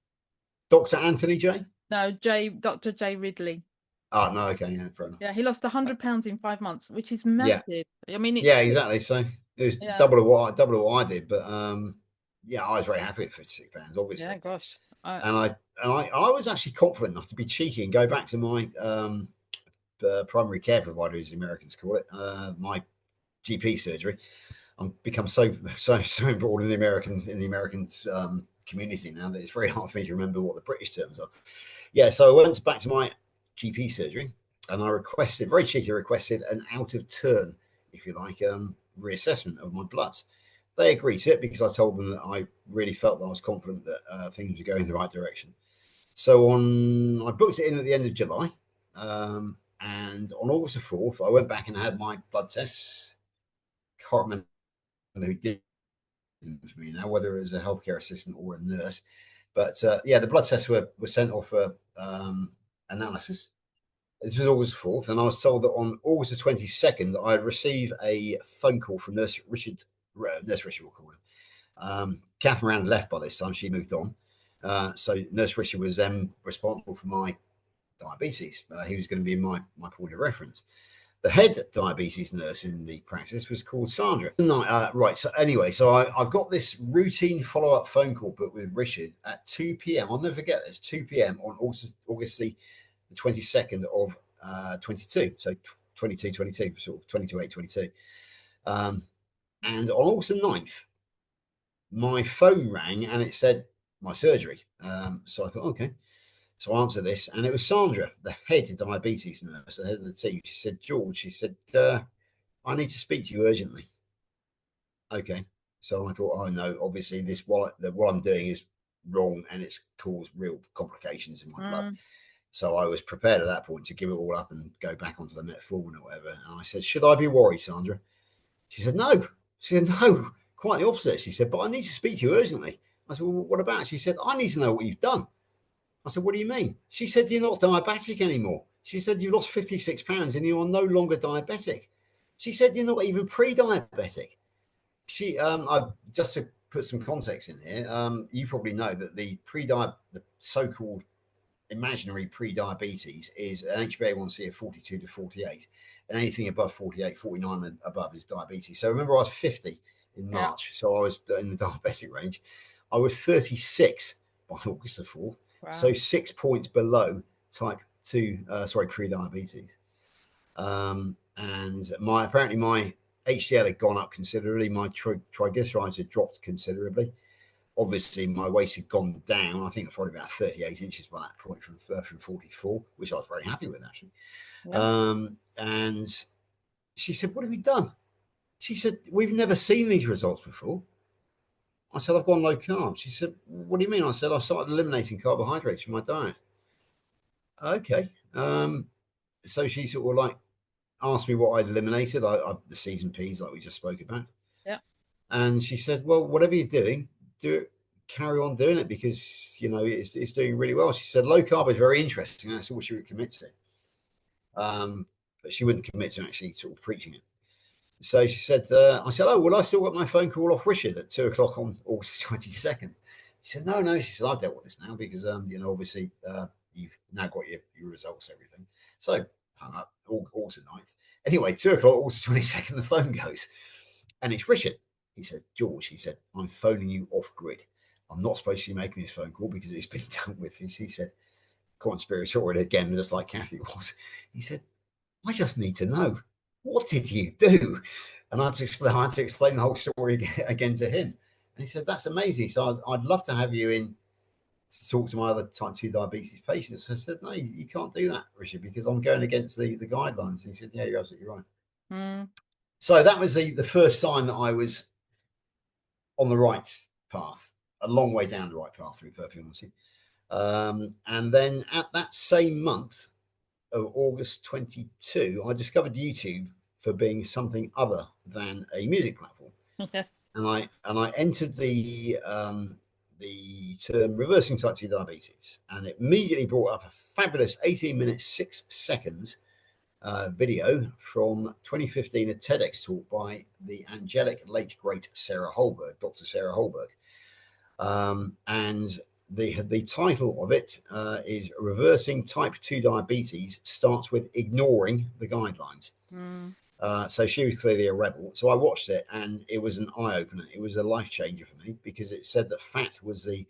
Dr. Anthony J? No, Dr. J Ridley. Oh, no, okay, yeah, fair enough. Yeah, he lost 100 pounds in 5 months, which is massive. Yeah. I mean, yeah, exactly. So it was double of what I did, but yeah, I was very happy at 56 pounds, obviously. Yeah, gosh. I was actually confident enough to be cheeky and go back to my primary care provider, as the Americans call it, my GP surgery. I've become so embroiled in the American community now that it's very hard for me to remember what the British terms are. Yeah, so I went back to my GP surgery and I very cheeky requested an out of turn, if you like, reassessment of my bloods. They agreed to it because I told them that I really felt that I was confident that things were going in the right direction. So I booked it in at the end of July. And on August the 4th, I went back and had my blood tests. Can't remember who did them for me now, whether it was a healthcare assistant or a nurse. But yeah, the blood tests were sent off for analysis. This was August 4th, and I was told that on August the 22nd, I'd receive a phone call from Nurse Richard, we'll call him. Catherine Rand left by this time. She moved on. So Nurse Richard was then responsible for my diabetes. He was going to be my point of reference. The head diabetes nurse in the practice was called Sandra. Right. So anyway, I've got this routine follow-up phone call booked with Richard at 2 p.m. I'll never forget this. 2 p.m. on August the 22nd of 22. So 22, sort of 22/8/22. And on August the 9th, my phone rang and it said my surgery. So I thought, okay. So I answered this, and it was Sandra, the head diabetes nurse, the head of the team. She said, George, she said, I need to speak to you urgently. Okay. So I thought, oh no, obviously what I'm doing is wrong and it's caused real complications in my blood. So I was prepared at that point to give it all up and go back onto the metformin or whatever. And I said, should I be worried, Sandra? She said, no. She said, no, quite the opposite. She said, but I need to speak to you urgently. I said, well, what about? She said, I need to know what you've done. I said, what do you mean? She said, you're not diabetic anymore. She said, you lost 56 pounds and you are no longer diabetic. She said, you're not even pre-diabetic. Just to put some context in here, you probably know that the so-called imaginary pre-diabetes is an HbA1c of 42 to 48. And anything above 48, 49 and above is diabetes. So remember, I was 50 in March. So I was in the diabetic range. I was 36 by August the 4th. Wow. So 6 points below type 2, pre-diabetes. And apparently my HDL had gone up considerably. My triglycerides had dropped considerably. Obviously, my waist had gone down. I think it's probably about 38 inches by that point from 44, which I was very happy with, actually. Yeah. And she said, what have you done? She said, we've never seen these results before. I said, I've gone low carb. She said, what do you mean? I said, I've started eliminating carbohydrates from my diet. Okay. So she sort of like asked me what I'd eliminated, the seasoned peas like we just spoke about. Yeah. And she said, well, whatever you're doing, do it, carry on doing it because, it's doing really well. She said, low carb is very interesting. That's all she would commit to. But she wouldn't commit to actually sort of preaching it. So she said, I said, oh, well, I still got my phone call off Richard at 2 o'clock on August 22nd. She said, no. She said, I've dealt with this now because, obviously you've now got your results, everything. So hung up August 9th. Anyway, 2 o'clock, August 22nd, the phone goes. And it's Richard. He said, George, he said, I'm phoning you off grid. I'm not supposed to be making this phone call because it's been dealt with. He said, conspiratorial again, just like Kathy was. He said, I just need to know. What did you do? And I had to explain the whole story again to him. And he said, that's amazing. So I'd love to have you in to talk to my other type 2 diabetes patients. I said, no, you can't do that, Richard, because I'm going against the guidelines. And he said, yeah, you're absolutely right. So that was the first sign that I was on the right path, a long way down the right path, to be perfectly honest. And then at that same month, of August 22, I discovered YouTube for being something other than a music platform. and I entered the term reversing type 2 diabetes, and it immediately brought up a fabulous 18 minutes 6 seconds video from 2015, a TEDx talk by the angelic late great Sarah Hallberg, Dr. Sarah Hallberg, and the title of it is "Reversing Type 2 Diabetes Starts with Ignoring the Guidelines." So she was clearly a rebel. So I watched it, and it was an eye opener. It was a life changer for me, because it said that fat was it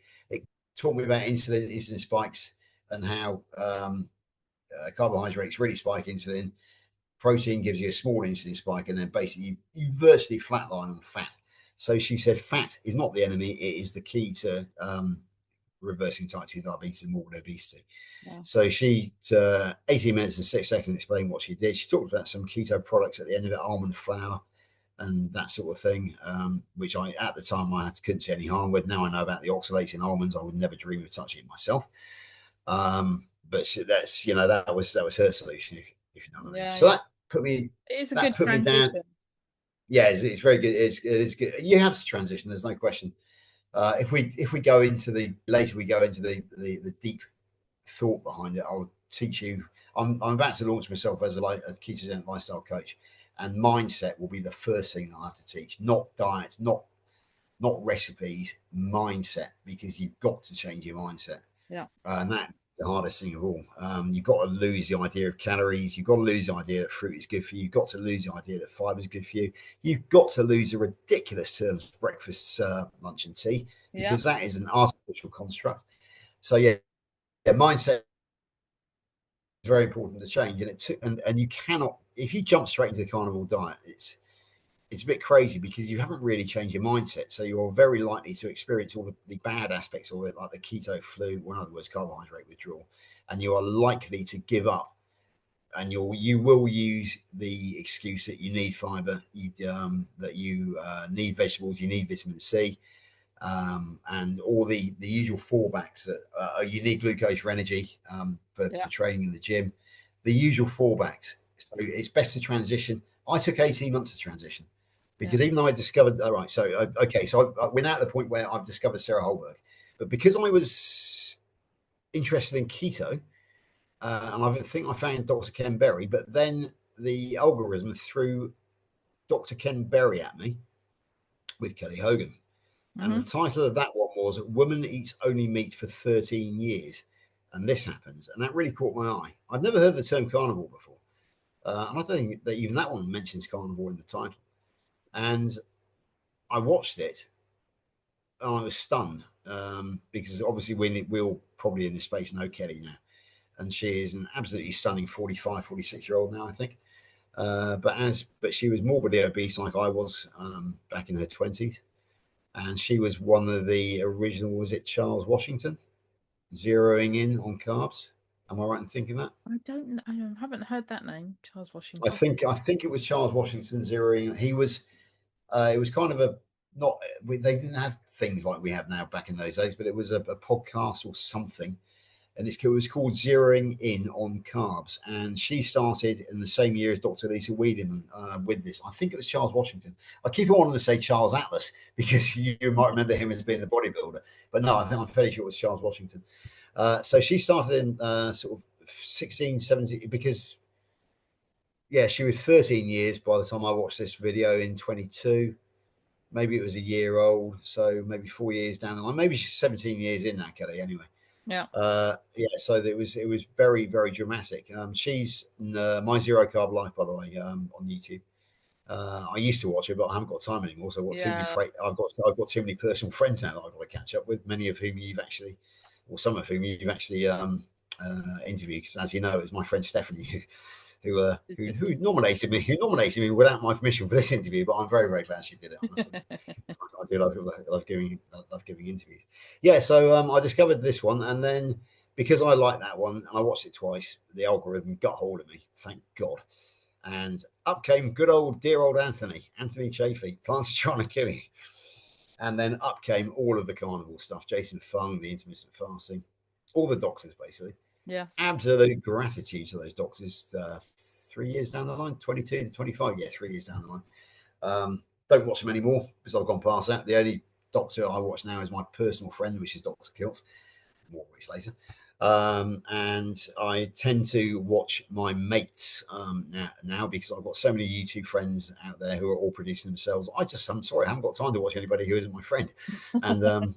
taught me about insulin spikes, and how carbohydrates really spike insulin. Protein gives you a small insulin spike, and then basically you virtually flatline on fat. So she said fat is not the enemy, it is the key to reversing type 2 diabetes and morbid obesity. Yeah. So she, 18 minutes and 6 seconds, explained what she did. She talked about some keto products at the end of it, almond flour and that sort of thing, which I, at the time, I couldn't see any harm with. Now I know about the oxalates in almonds. I would never dream of touching it myself. But that's, that was her solution, if you know what I mean. So that put me. It's a good transition. Yeah, it's very good. It's good. You have to transition. There's no question. If we go into the deep thought behind it, I'll teach you. I'm about to launch myself as a ketogenic lifestyle coach, and mindset will be the first thing I have to teach. Not diets, not recipes, mindset, because you've got to change your mindset. Yeah, and that's the hardest thing of all. You've got to lose the idea of calories. You've got to lose the idea that fruit is good for you. You've got to lose the idea that fiber is good for you. You've got to lose the ridiculous terms of breakfast, lunch, and tea, because that is an artificial construct. So mindset is very important to change, and you cannot, if you jump straight into the carnivore diet, it's a bit crazy, because you haven't really changed your mindset. So you're very likely to experience all the bad aspects of it, like the keto flu, or in other words, carbohydrate withdrawal. And you are likely to give up, and you will use the excuse that you need fiber, that you need vegetables, you need vitamin C, and all the usual fallbacks that you need glucose for energy, for training in the gym, the usual fallbacks. So it's best to transition. I took 18 months to transition, because even though I discovered, all right, so we're now at the point where I've discovered Sarah Hallberg, but because I was interested in keto, and I think I found Dr. Ken Berry, but then the algorithm threw Dr. Ken Berry at me with Kelly Hogan. And the title of that one was "Woman Eats Only Meat for 13 Years." And this happens. And that really caught my eye. I'd never heard the term carnivore before. And I don't think that even that one mentions carnivore in the title. And I watched it, and I was stunned, because obviously we'll probably in this space know Kelly now. And she is an absolutely stunning 45, 46-year-old now, I think. But she was morbidly obese like I was, back in her 20s. And she was one of the original, was it Charles Washington, zeroing in on carbs? Am I right in thinking that? I haven't heard that name, Charles Washington. I think it was Charles Washington zeroing. He was, it was kind of they didn't have things like we have now back in those days, but it was a podcast or something. And it was called Zeroing In on Carbs. And she started in the same year as Dr. Lisa Wiedemann with this. I think it was Charles Washington. I keep wanting to say Charles Atlas, because you might remember him as being the bodybuilder. But no, I'm fairly sure it was Charles Washington. So she started in sort of 16, 17, because, she was 13 years by the time I watched this video in 22. Maybe it was a year old. So maybe 4 years down the line. Maybe she's 17 years in that, Kelly, anyway. Yeah. So it was very, very dramatic. She's My Zero Carb Life, by the way, on YouTube. I used to watch it, but I haven't got time anymore. So I've got too many personal friends now that I've got to catch up with. Many of whom some of whom you've actually interviewed. Because as you know, it's my friend Stephanie who nominated me without my permission for this interview. But I'm very, very glad she did it, honestly. I do love giving interviews. So I discovered this one, and then because I liked that one and I watched it twice, the algorithm got hold of me, thank God. And up came dear old Anthony Chafee, Plants Are Trying to Kill You. And then up came all of the carnivore stuff, Jason Fung, the intermittent fasting, all the doctors, basically. Yes. Absolute gratitude to those doctors. 3 years down the line, 22 to 25. 3 years down the line. don't watch them anymore because I've gone past that. The only doctor I watch now is my personal friend, which is Dr. Kilts. More of which later. And I tend to watch my mates now because I've got so many YouTube friends out there who are all producing themselves. I'm sorry, I haven't got time to watch anybody who isn't my friend. And and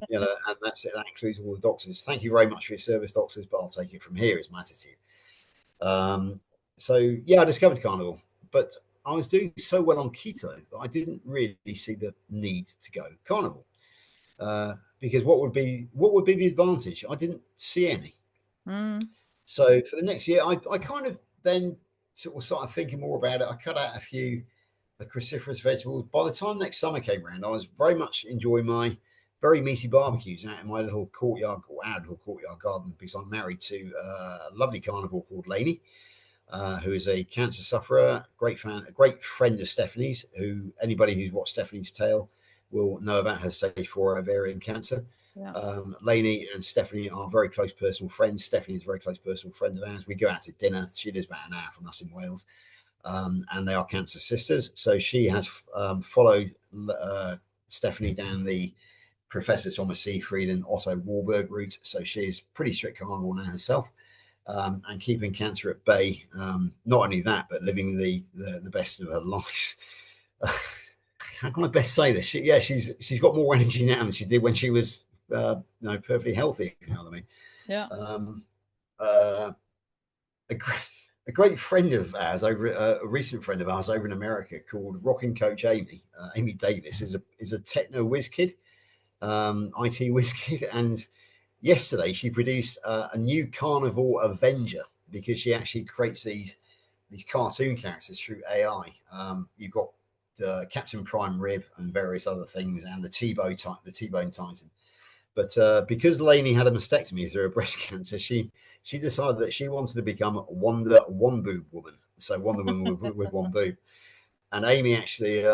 that's it. That includes all the doctors. Thank you very much for your service, doctors, but I'll take it from here is my attitude. So yeah, I discovered carnivore, but I was doing so well on keto that I didn't really see the need to go carnivore. Because what would be the advantage? I didn't see any. So for the next year, I kind of then sort of started thinking more about it. I cut out a few the cruciferous vegetables. By the time next summer came around, I was very much enjoying my very meaty barbecues out in my little courtyard or our little courtyard garden because I'm married to a lovely carnivore called Laney, who is a cancer sufferer, a great friend of Stephanie's, who anybody who's watched Stephanie's Tale will know about her stage 4 ovarian cancer. Yeah. Laney and Stephanie are very close personal friends. Stephanie is a very close personal friend of ours. We go out to dinner. She lives about an hour from us in Wales, and they are cancer sisters. So she has followed Stephanie down the Professor Thomas Seyfried and Otto Warburg route. So she is pretty strict carnivore now herself, and keeping cancer at bay. Not only that, but living the best of her life. How can I best say this? She's got more energy now than she did when she was perfectly healthy. If you know what I mean? Yeah. A great friend of ours a recent friend of ours over in America called Rocking Coach Amy. Amy Davis is a techno whiz kid, IT whiz kid, and yesterday she produced a new carnivore Avenger because she actually creates these cartoon characters through AI. You've got the Captain Prime Rib and various other things, and the T-Bone Titan. But because Laney had a mastectomy through her breast cancer, she decided that she wanted to become Wonder One Boob Woman. So Wonder Woman with one boob. And Amy actually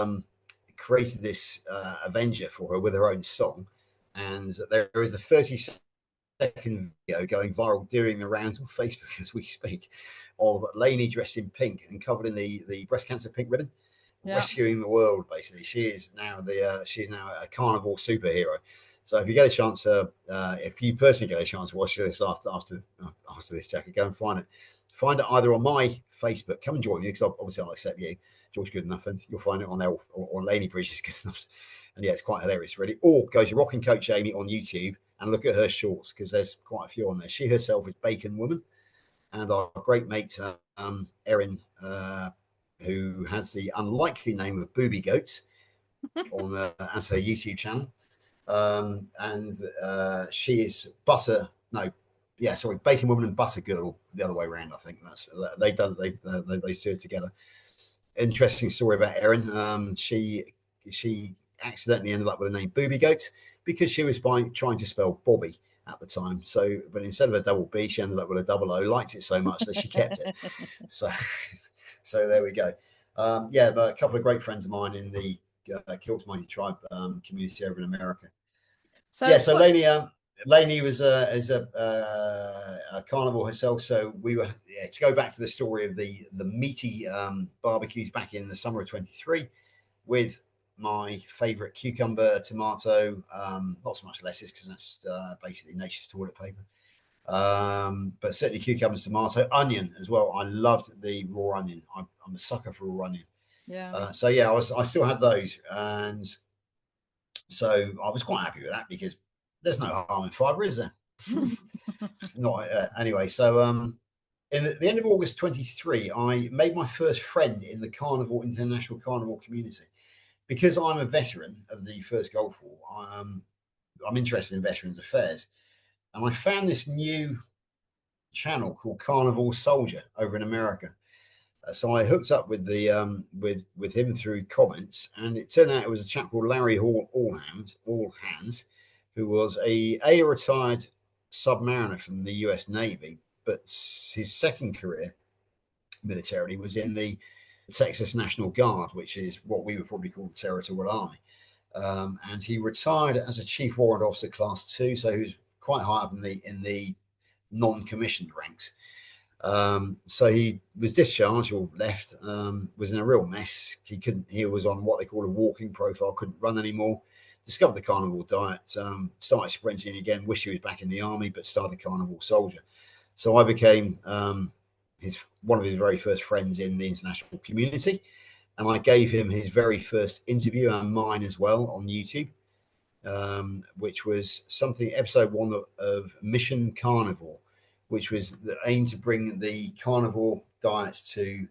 created this Avenger for her with her own song. And there is a 30-second video going viral doing the rounds on Facebook as we speak of Laney dressed in pink and covered in the breast cancer pink ribbon. Yeah. Rescuing the world, basically. She is now a carnivore superhero. So if you get a chance, if you personally get a chance to watch this after this, Jackie, go and find it. Find it either on my Facebook. Come and join me because obviously I'll accept you, George Goodenough, and you'll find it on there or Laney Bridges Goodenough. And yeah, it's quite hilarious, really. Or go to Rocking Coach Amy on YouTube and look at her shorts because there's quite a few on there. She herself is Bacon Woman, and our great mate Erin, who has the unlikely name of Booby Goats on as her YouTube channel. And she is Bacon Woman and Butter Girl the other way around. I think they do it together. Interesting story about Erin. She accidentally ended up with the name Booby Goat because she was trying to spell Bobby at the time. So, but instead of a double B, she ended up with a double O. Liked it so much that she kept it. So there we go. But a couple of great friends of mine in the Kilts Mighty Tribe community over in America. So Laney was is a carnivore herself. So we were to go back to the story of the meaty barbecues back in the summer of 23 with my favorite cucumber, tomato, not so much lettuce because that's basically nature's toilet paper. But certainly cucumbers, tomato, onion as well. I loved the raw onion. I'm a sucker for raw onion. Yeah. I still had those, and so I was quite happy with that because there's no harm in fibre, is there? Not anyway. So in the end of August 23, I made my first friend in the international carnivore community because I'm a veteran of the First Gulf War. I'm interested in veterans affairs. And I found this new channel called Carnivore Soldier over in America. So I hooked up with the with him through comments, and it turned out it was a chap called Larry All Hands, who was a retired submariner from the U.S. Navy, but his second career militarily was in the Texas National Guard, which is what we would probably call the Territorial Army. And he retired as a Chief Warrant Officer Class 2, so he was quite high up in the non-commissioned ranks. So he was discharged or left, was in a real mess. He was on what they call a walking profile, couldn't run anymore. Discovered the carnivore diet, started sprinting again, wished he was back in the army, but started carnivore soldier. So I became one of his very first friends in the international community. And I gave him his very first interview and mine as well on YouTube, which was episode 1 of Mission Carnivore, which was the aim to bring the carnivore diets to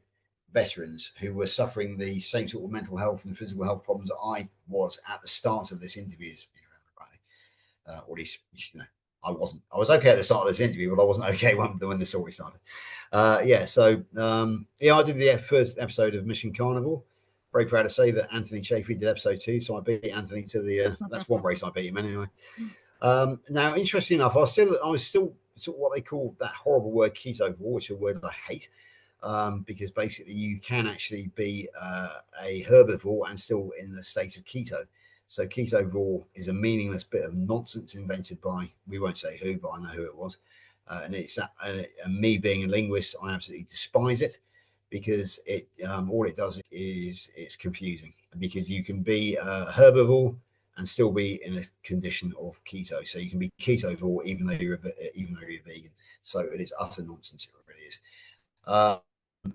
veterans who were suffering the same sort of mental health and physical health problems that I was at the start of this interview. Or at least, I wasn't. I was okay at the start of this interview, but I wasn't okay when the story started. I did the first episode of Mission Carnivore. Very proud to say that Anthony Chafee did episode 2, so I beat Anthony to the. That's one race I beat him anyway. Now, interesting enough, I was still sort of what they call that horrible word ketovore, which is a word I hate, because basically you can actually be a herbivore and still in the state of keto. So ketovore is a meaningless bit of nonsense invented by, we won't say who, but I know who it was. And it's that, and me being a linguist, I absolutely despise it, because all it does is it's confusing, because you can be a herbivore and still be in a condition of keto. So you can be ketovore even though you're vegan. So it is utter nonsense. It really is.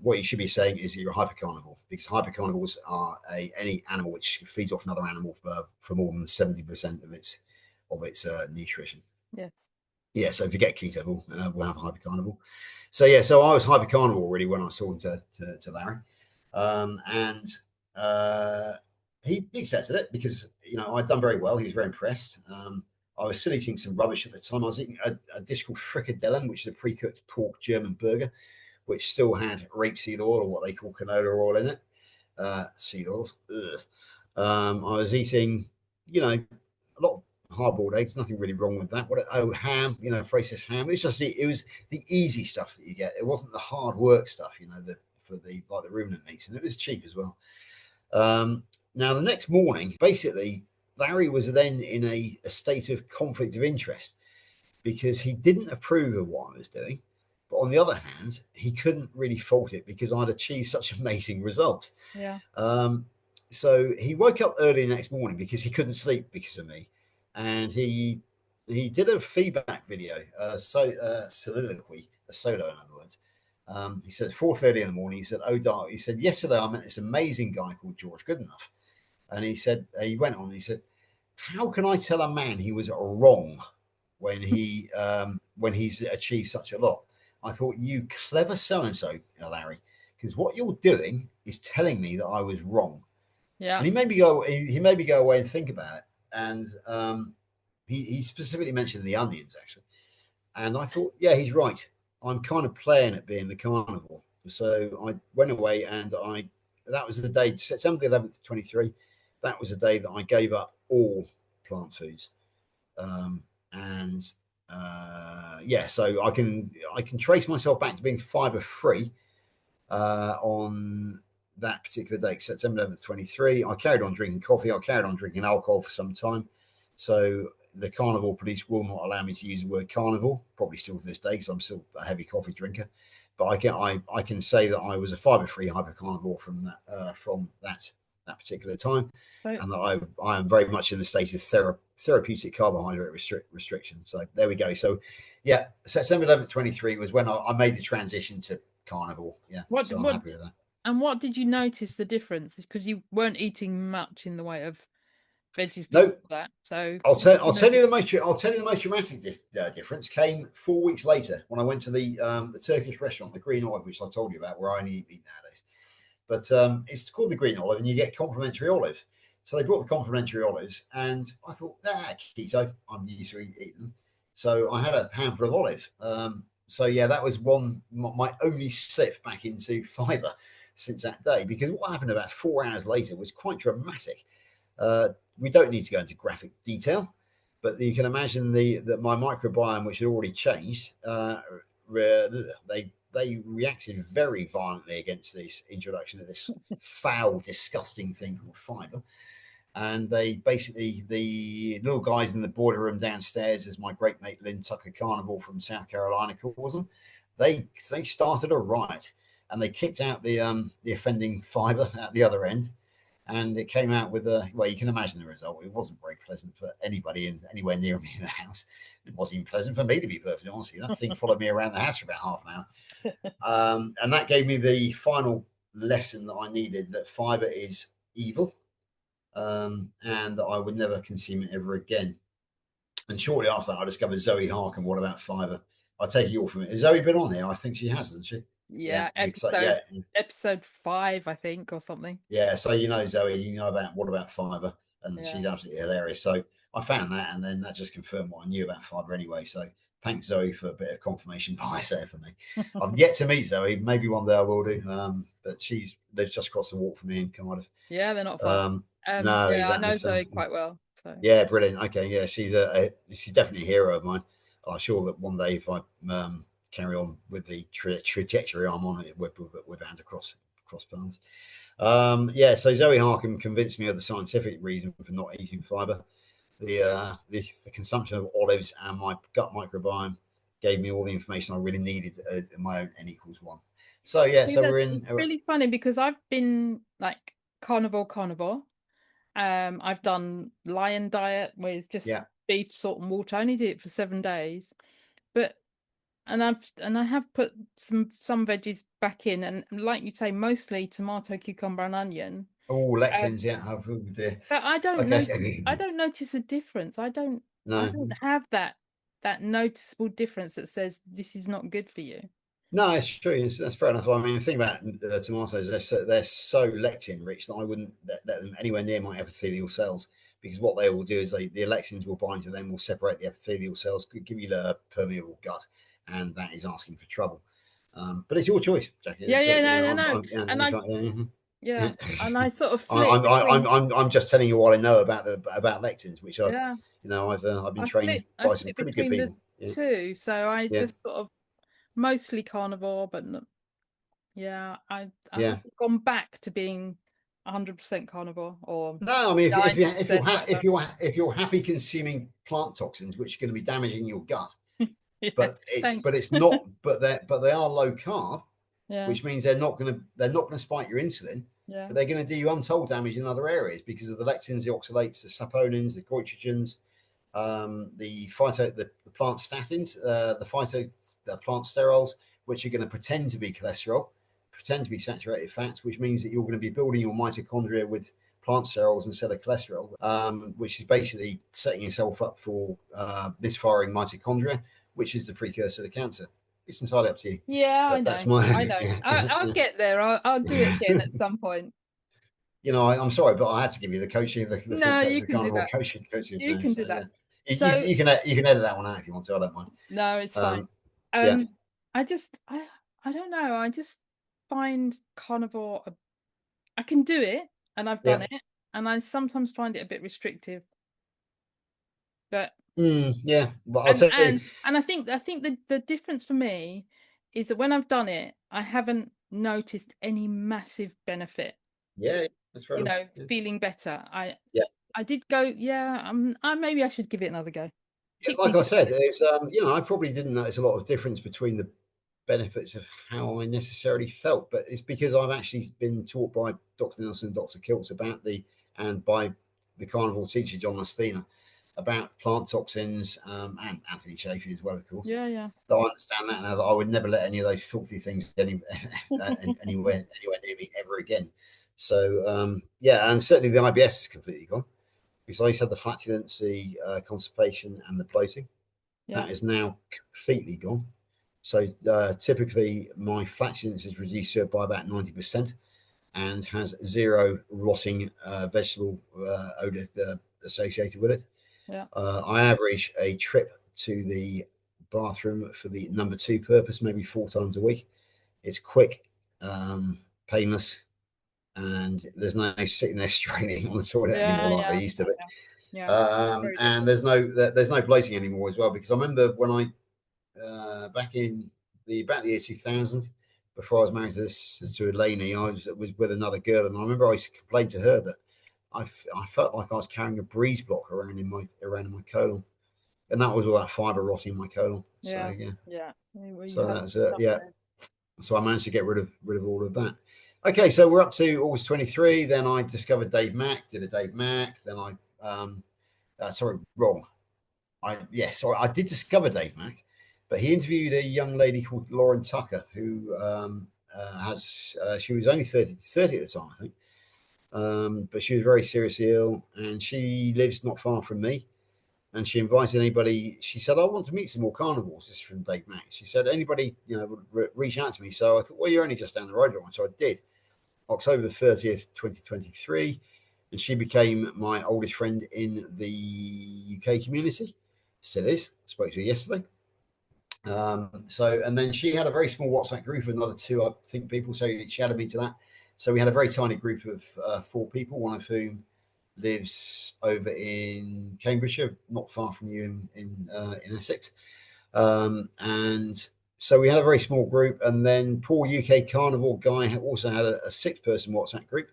What you should be saying is that you're a hypercarnivore, because hypercarnivores are any animal which feeds off another animal for more than 70% of its nutrition. Yes. Yeah, so forget ketovore, we'll have hypercarnivore. So I was hypercarnivore really when I was talking to Larry, and he accepted it because I'd done very well. He was very impressed. I was still eating some rubbish at the time. I was eating a dish called frikadellen, which is a pre-cooked pork German burger, which still had rapeseed oil, or what they call canola oil, in it. Seed oils. I was eating, a lot of hard-boiled eggs. Nothing really wrong with that. Ham, processed ham. It was the easy stuff that you get. It wasn't the hard work stuff, like the ruminant meats, and it was cheap as well. Now the next morning, basically, Larry was then in a state of conflict of interest, because he didn't approve of what I was doing. But on the other hand, he couldn't really fault it because I'd achieved such amazing results. Yeah. So he woke up early the next morning because he couldn't sleep because of me. And he did a feedback video, soliloquy, a solo, in other words. He said 4:30 in the morning. He said, "Oh, Dark." He said, "Yesterday I met this amazing guy called George Goodenough." And he said, he went on, he said, "How can I tell a man he was wrong when he's achieved such a lot?" I thought, you clever so-and-so, Larry, because what you're doing is telling me that I was wrong. Yeah. And he made me go away and think about it. And he specifically mentioned the onions, actually. And I thought, yeah, he's right. I'm kind of playing at being the carnivore. So I went away, and that was the day, September 11th, 23. That was the day that I gave up all plant foods. So I can trace myself back to being fiber free on that particular day, September 11th, 23. I carried on drinking coffee. I carried on drinking alcohol for some time. So the carnivore police will not allow me to use the word carnivore, probably still to this day, because I'm still a heavy coffee drinker. But I can say that I was a fiber free hypercarnivore from that particular time, and that I am very much in the state of therapeutic carbohydrate restriction. So there we go. So yeah, September 11th, 23 was when I made the transition to carnivore. Yeah, so I'm happy with that. And what did you notice the difference? Because you weren't eating much in the way of veggies before that. So I'll tell you the most dramatic difference came 4 weeks later when I went to the Turkish restaurant, the Green Olive, which I told you about, where I only eat meat nowadays. But it's called the Green Olive, and you get complimentary olives. So they brought the complimentary olives, and I thought, keto, I'm used to eating them. So I had a handful of olives. So yeah, that was my only slip back into fiber since that day, because what happened about 4 hours later was quite dramatic. We don't need to go into graphic detail, but you can imagine that my microbiome, which had already changed, they reacted very violently against this introduction of this foul, disgusting thing called fiber. And they basically, the little guys in the boiler room downstairs, as my great mate Lynn Tucker Carnivore from South Carolina calls them, they started a riot and they kicked out the offending fibre at the other end. And it came out with well, you can imagine the result. It wasn't very pleasant for anybody in anywhere near me in the house. It wasn't even pleasant for me, to be perfectly honest. That thing followed me around the house for about half an hour. And that gave me the final lesson that I needed, that fibre is evil, and that I would never consume it ever again. And shortly after that, I discovered Zoe Harkin. What about fibre? I take it all from it. Has Zoe been on here? I think she has, hasn't she? Yeah, Yeah, episode 5, I think, or something. Yeah, so you know Zoe, you know about What About Fibre, and Yeah. she's absolutely hilarious. So I found that, and then that just confirmed what I knew about fibre anyway. So thanks Zoe for a bit of confirmation bias there for me. I've yet to meet Zoe. Maybe one day I will do. But she lives just across the walk from me in Cardiff. Yeah, they're not far. No, yeah, exactly. I know Zoe quite well. So yeah, brilliant. Okay, yeah, she's definitely a hero of mine. I'm sure that one day if I carry on with the trajectory I'm on, we're bound to cross paths. Yeah, so Zoe Harkin convinced me of the scientific reason for not eating fibre. The consumption of olives and my gut microbiome gave me all the information I really needed in my own N=1. So yeah, so we're in. It's really funny because I've been like carnivore. I've done lion diet where it's just beef, salt, and water. I only did it for 7 days, but I have put some veggies back in, and like you say, mostly tomato, cucumber, and onion. Oh, lectins, yeah. But I don't I don't notice a difference. I don't have that noticeable difference that says this is not good for you. No, it's true. That's fair enough. I mean, the thing about tomatoes, they're so lectin rich that I wouldn't let them anywhere near my epithelial cells, because what they will do is the lectins will bind to them, will separate the epithelial cells, give you the permeable gut, and that is asking for trouble. But it's your choice, Jackie. Yeah, and I sort of I'm just telling you what I know about lectins, which I've been trained by some pretty good people. Too, so I just sort of mostly carnivore, but I haven't gone back to being 100% carnivore. Or no, I mean if you're happy consuming plant toxins, which are going to be damaging your gut, but it's not, but they are low carb, which means they're not going to spike your insulin. But they're going to do you untold damage in other areas because of the lectins, the oxalates, the saponins, the goitrogens, the plant statins, the plant sterols, which are going to pretend to be cholesterol, pretend to be saturated fats, which means that you're going to be building your mitochondria with plant sterols instead of cholesterol, which is basically setting yourself up for misfiring mitochondria, which is the precursor to cancer. It's entirely up to you. Yeah, I know. I'll get there. I'll do it again at some point. I'm sorry, but I had to give you the coaching, the carnivore coaching. You can do that. So you can edit that one out if you want to. I don't mind. No, it's fine. I don't know. I just find carnivore. I can do it, and I've done it, and I sometimes find it a bit restrictive. But well, I'll tell you. And I think the difference for me is that when I've done it, I haven't noticed any massive benefit. Yeah, that's right. Feeling better. I did go. Maybe I should give it another go. Like I said, it's I probably didn't notice a lot of difference between the benefits of how I necessarily felt, but it's because I've actually been taught by Dr. Nelson and Dr. Kiltz and by the carnivore teacher John LaSpina about plant toxins, and Anthony Chaffee as well, of course. Yeah. So I understand that now, that I would never let any of those filthy things anywhere near me ever again. So and certainly the IBS is completely gone, because I used to have the flatulence, the constipation, and the bloating. That is now completely gone. So typically my flatulence is reduced by about 90% and has zero rotting vegetable odor associated with it. I average a trip to the bathroom for the number 2 purpose maybe 4 times a week. It's quick, painless, and there's no sitting there straining on the toilet anymore like they used to be. And there's no bloating anymore as well, because I remember when I back in the year 2000, before I was married to Laney, I was with another girl, and I remember I used to complain to her that I felt like I was carrying a breeze block around in my colon, and that was all that fiber rotting in my colon. Yeah. So yeah, Yeah. so that's yeah. So I managed to get rid of all of that. Okay, so we're up to August 23. Then I discovered Dave Mack, did a Dave Mack. Then sorry, wrong. I did discover Dave Mack, but he interviewed a young lady called Lauren Tucker, who she was only 30 at the time, I think. But she was very seriously ill, and she lives not far from me. And she invited anybody. She said, "I want to meet some more carnivores." This is from Dave Mack. She said, "Anybody, would reach out to me." So I thought, well, you're only just down the road, so I did. October the 30th, 2023, and she became my oldest friend in the UK community. Still is. I spoke to her yesterday. And then she had a very small WhatsApp group of another two, I think, people. So she added me to that. So we had a very tiny group of 4 people, one of whom lives over in Cambridgeshire, not far from you in Essex. And so we had a very small group. And then poor UK Carnivore guy also had a 6-person WhatsApp group.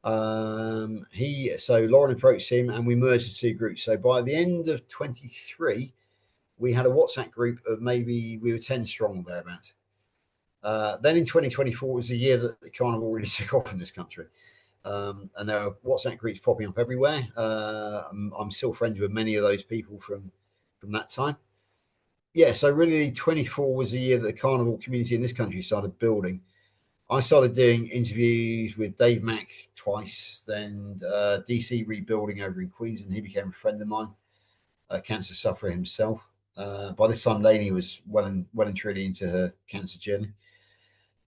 So Lauren approached him and we merged the 2 groups. So by the end of 23, we had a WhatsApp group of maybe we were 10 strong thereabouts. Then in 2024 was the year that the carnival really took off in this country. And there are WhatsApp groups popping up everywhere. I'm still friends with many of those people from that time. Yeah, so really 24 was the year that the carnival community in this country started building. I started doing interviews with Dave Mack twice, then DC Rebuilding over in Queensland. He became a friend of mine, a cancer sufferer himself. By this time, Laney was well and truly into her cancer journey.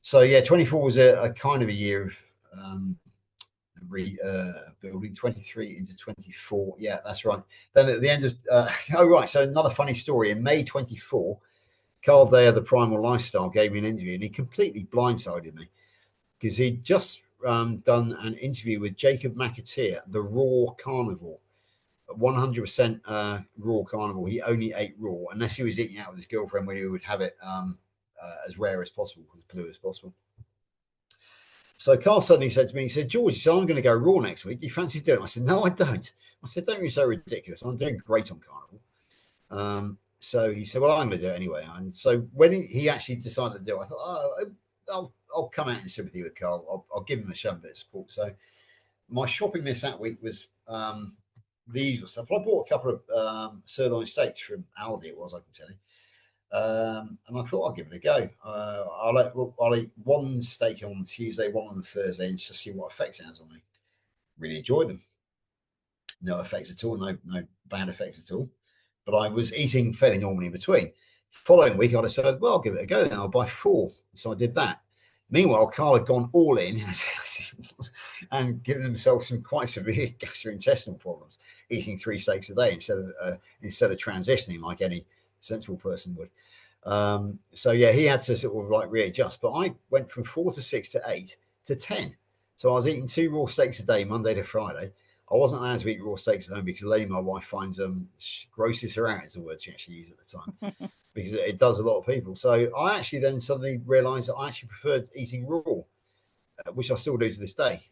So yeah, 24 was a kind of a year of rebuilding. 23 into 24. Yeah, that's right. Then at the end of so another funny story. In May 24, Carl Day of the Primal Lifestyle gave me an interview, and he completely blindsided me because he'd just done an interview with Jacob McAteer, the raw carnivore. 100% raw carnivore. He only ate raw unless he was eating out with his girlfriend, when he would have it as rare as possible, as blue as possible. So Carl suddenly said to me, he said, "George, so I'm going to go raw next week. Do you fancy doing it?" I said, "No, I don't." I said, "Don't be so ridiculous. I'm doing great on carnivore." So he said, "Well, I'm going to do it anyway." And so when he actually decided to do it, I thought, I'll come out in sympathy with Carl. I'll give him a bit of support. So my shopping list that week was the usual stuff. I bought a couple of sirloin steaks from Aldi. It was, I can tell you. And I thought I'll give it a go. I'll eat one steak on Tuesday, one on Thursday, and just see what effects it has on me. Really enjoy them. No effects at all. No bad effects at all. But I was eating fairly normally in between. Following week, I decided, well, I'll give it a go. Then I'll buy 4. So I did that. Meanwhile, Carl had gone all in and given himself some quite severe gastrointestinal problems, eating 3 steaks a day instead of transitioning like any sensible person would. So yeah, he had to sort of like readjust. But I went from 4 to 6 to 8 to 10. So I was eating 2 raw steaks a day, Monday to Friday. I wasn't allowed to eat raw steaks at home because Laney, my wife, finds grosses her out, is the word she actually used at the time. Because it does a lot of people. So I actually then suddenly realised that I actually preferred eating raw, which I still do to this day.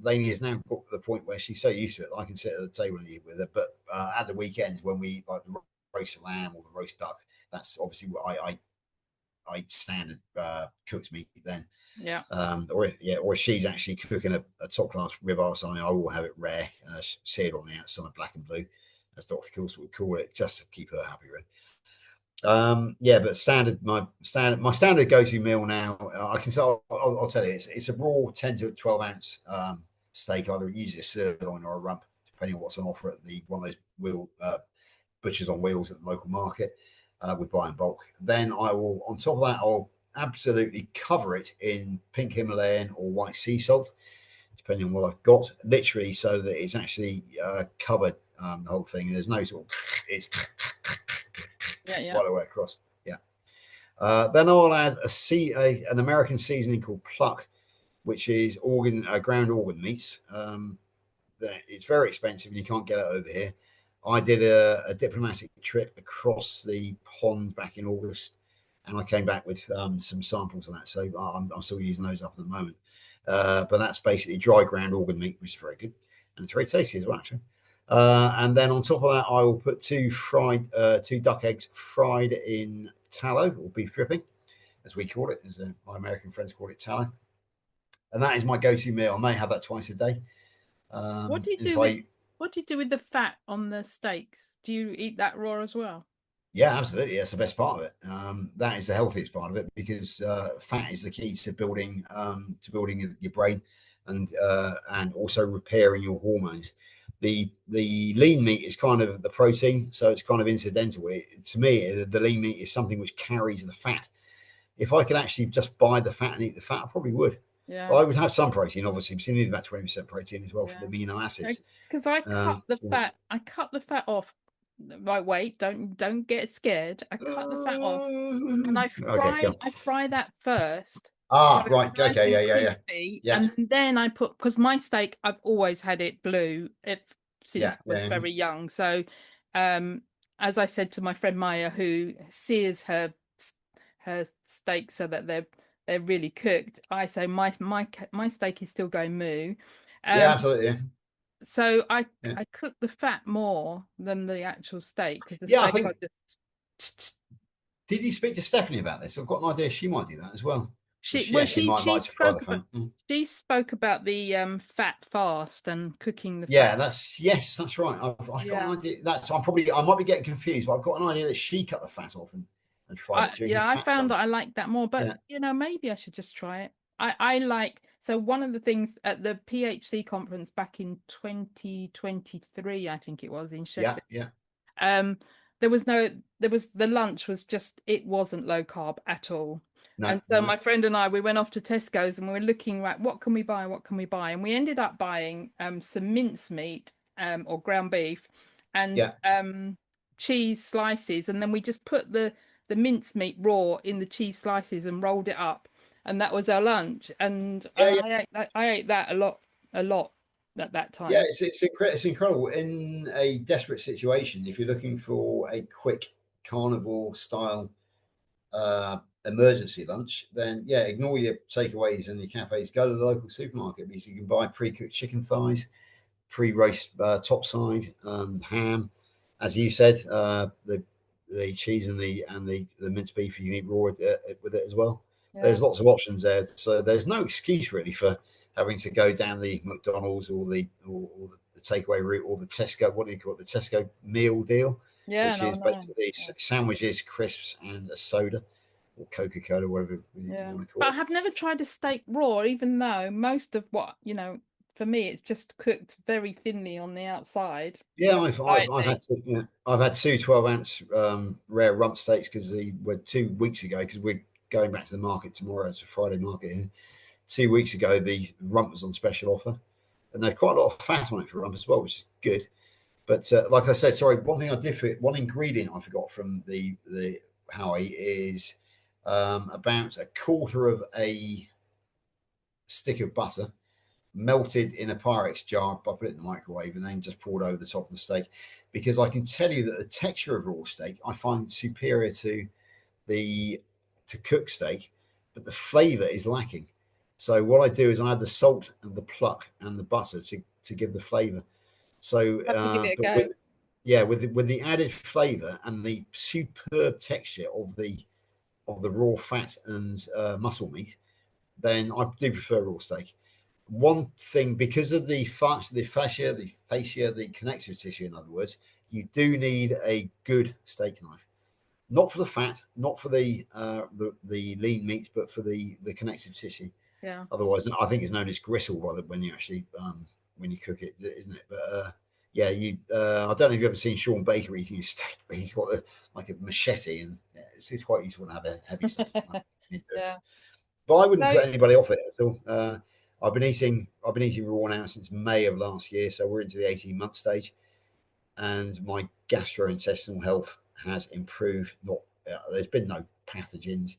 Laney has now got to the point where she's so used to it, I can sit at the table and eat with her. But at the weekends, when we eat like the roast lamb or the roast duck, that's obviously what I eat standard cooked meat then. Yeah. Or if she's actually cooking a top class ribeye or something, I will have it rare, seared on the outside, black and blue, as Dr. Coulson would call it, just to keep her happy, really. But my standard go-to meal now, I can say, I'll tell you, it's a raw 10 to 12 ounce steak, either usually a sirloin or a rump, depending on what's on offer at one of those butchers on wheels at the local market. We buy in bulk. Then I will, on top of that, I'll absolutely cover it in pink Himalayan or white sea salt, depending on what I've got, literally, so that it's actually covered, the whole thing. And there's no sort of, it's right the way across. Yeah. Then I'll add an American seasoning called Pluck, which is ground organ meats. It's very expensive and you can't get it over here. I did a diplomatic trip across the pond back in August, and I came back with some samples of that. So I'm still using those up at the moment. But that's basically dry ground organ meat, which is very good. And it's very tasty as well, actually. And then on top of that, I will put two duck eggs fried in tallow or beef dripping, as we call it, as my American friends call it, tallow. And that is my go-to meal. I may have that twice a day. What do you do with the fat on the steaks? Do you eat that raw as well? Yeah, absolutely. That's the best part of it. That is the healthiest part of it, because fat is the key to building your brain and also repairing your hormones. The lean meat is kind of the protein, so it's kind of incidental. To me, the lean meat is something which carries the fat. If I could actually just buy the fat and eat the fat, I probably would. Yeah. But I would have some protein, obviously, because you need about 20% protein as well for the amino acids. Because I cut the fat. I cut the fat off. Right, wait, don't get scared. I cut the fat off and I fry that first. Right. Nice Okay. and Yeah. crispy. And then I put, because my steak, I've always had it blue since I was very young. So as I said to my friend Maya, who sears her steaks so that they're really cooked, I say my steak is still going moo. Yeah, absolutely. Yeah. So I cook the fat more than the actual steak, because the steak I think, I just. Did you speak to Stephanie about this? I've got an idea she might do that as well. She might like to fry the fat. She spoke about the fat fast and cooking the fat. That's right. I've got an idea. I might be getting confused, but I've got an idea that she cut the fat off and fried it. I found that I like that more, but maybe I should just try it. I like, so one of the things at the PHC conference back in 2023, I think it was, in Sheffield. The lunch was just, it wasn't low carb at all. And so my friend and I, we went off to Tesco's and we were looking, right, what can we buy? And we ended up buying some mincemeat or ground beef and cheese slices. And then we just put the mincemeat raw in the cheese slices and rolled it up. And that was our lunch. And I ate that a lot at that time. Yeah, it's incredible. In a desperate situation, if you're looking for a quick carnivore style emergency lunch, then ignore your takeaways and your cafes. Go to the local supermarket, because you can buy pre-cooked chicken thighs, pre-roast topside, ham, as you said, the cheese and the minced beef you can eat raw with it as well. There's lots of options there, so there's no excuse really for having to go down the McDonald's or the takeaway route, or the Tesco, what do you call it, the Tesco meal deal, which is basically sandwiches, crisps, and a soda or Coca-Cola, whatever you want to call it. But I have never tried a steak raw, even though most of what, for me, it's just cooked very thinly on the outside. Yeah, I've had two 12-ounce rare rump steaks, because they were 2 weeks ago, because we're going back to the market tomorrow. It's a Friday market here. 2 weeks ago, the rump was on special offer, and there's quite a lot of fat on it for rump as well, which is good. But like I said, sorry, one ingredient I forgot from the how I eat is about a quarter of a stick of butter melted in a Pyrex jar. I put it in the microwave and then just poured over the top of the steak, because I can tell you that the texture of raw steak I find superior to cooked steak, but the flavor is lacking. So what I do is I add the salt and the pluck and the butter to give the flavor. So with the added flavor and the superb texture of the raw fat and muscle meat, then I do prefer raw steak. One thing, because of the fascia, the connective tissue, in other words, you do need a good steak knife. Not for the fat, not for the lean meats, but for the connective tissue. Yeah. Otherwise, I think it's known as gristle when you actually when you cook it, isn't it? But I don't know if you've ever seen Sean Baker eating his steak, but he's got like a machete, and it's quite useful to have a heavy steak. But I wouldn't put anybody off it at all. I've been eating raw now since May of last year, so we're into the 18-month stage, and my gastrointestinal health has improved. There's been no pathogens.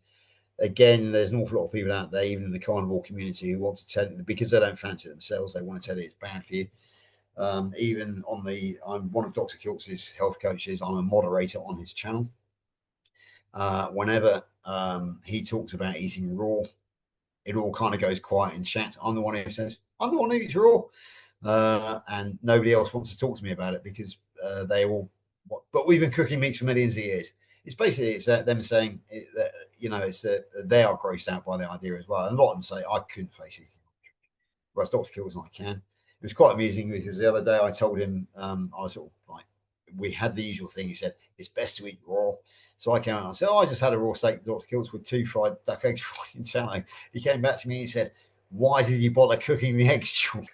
Again, there's an awful lot of people out there, even in the carnivore community, who want to tell you, because they don't fancy it themselves, they want to tell you it's bad for you. Even I'm one of Dr. Kiltz's health coaches. I'm a moderator on his channel. Whenever he talks about eating raw, it all kind of goes quiet in chat. I'm the one who says, I'm the one who eats raw. and nobody else wants to talk to me about it because they all. But we've been cooking meats for millions of years. It's basically them saying that they are grossed out by the idea as well. And a lot of them say I couldn't face it. Whereas Dr. Kills I can. It was quite amusing because the other day I told him I was sort of like, we had the usual thing. He said it's best to eat raw. So I came out and I said, I just had a raw steak, Dr. Kills, with 2 fried duck eggs fried in tallow. He came back to me and he said, why did you bother cooking the eggs, George?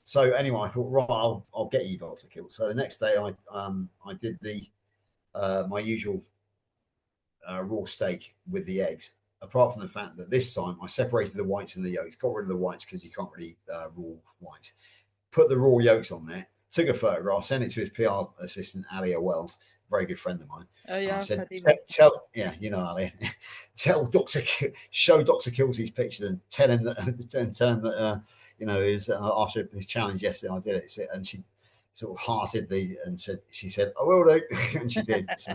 So anyway, I thought, right, I'll get you, Dr. Kills. So the next day I did my usual raw steak with the eggs. Apart from the fact that this time I separated the whites and the yolks, got rid of the whites because you can't really raw whites. Put the raw yolks on there, took a photograph, sent it to his PR assistant, Alia Wells, very good friend of mine. Oh yeah, and I said, tell Alia, show Dr. Kilsey's picture and tell him that is after his challenge yesterday, I did it, and she sort of hearted she said, I will do, and she did. So,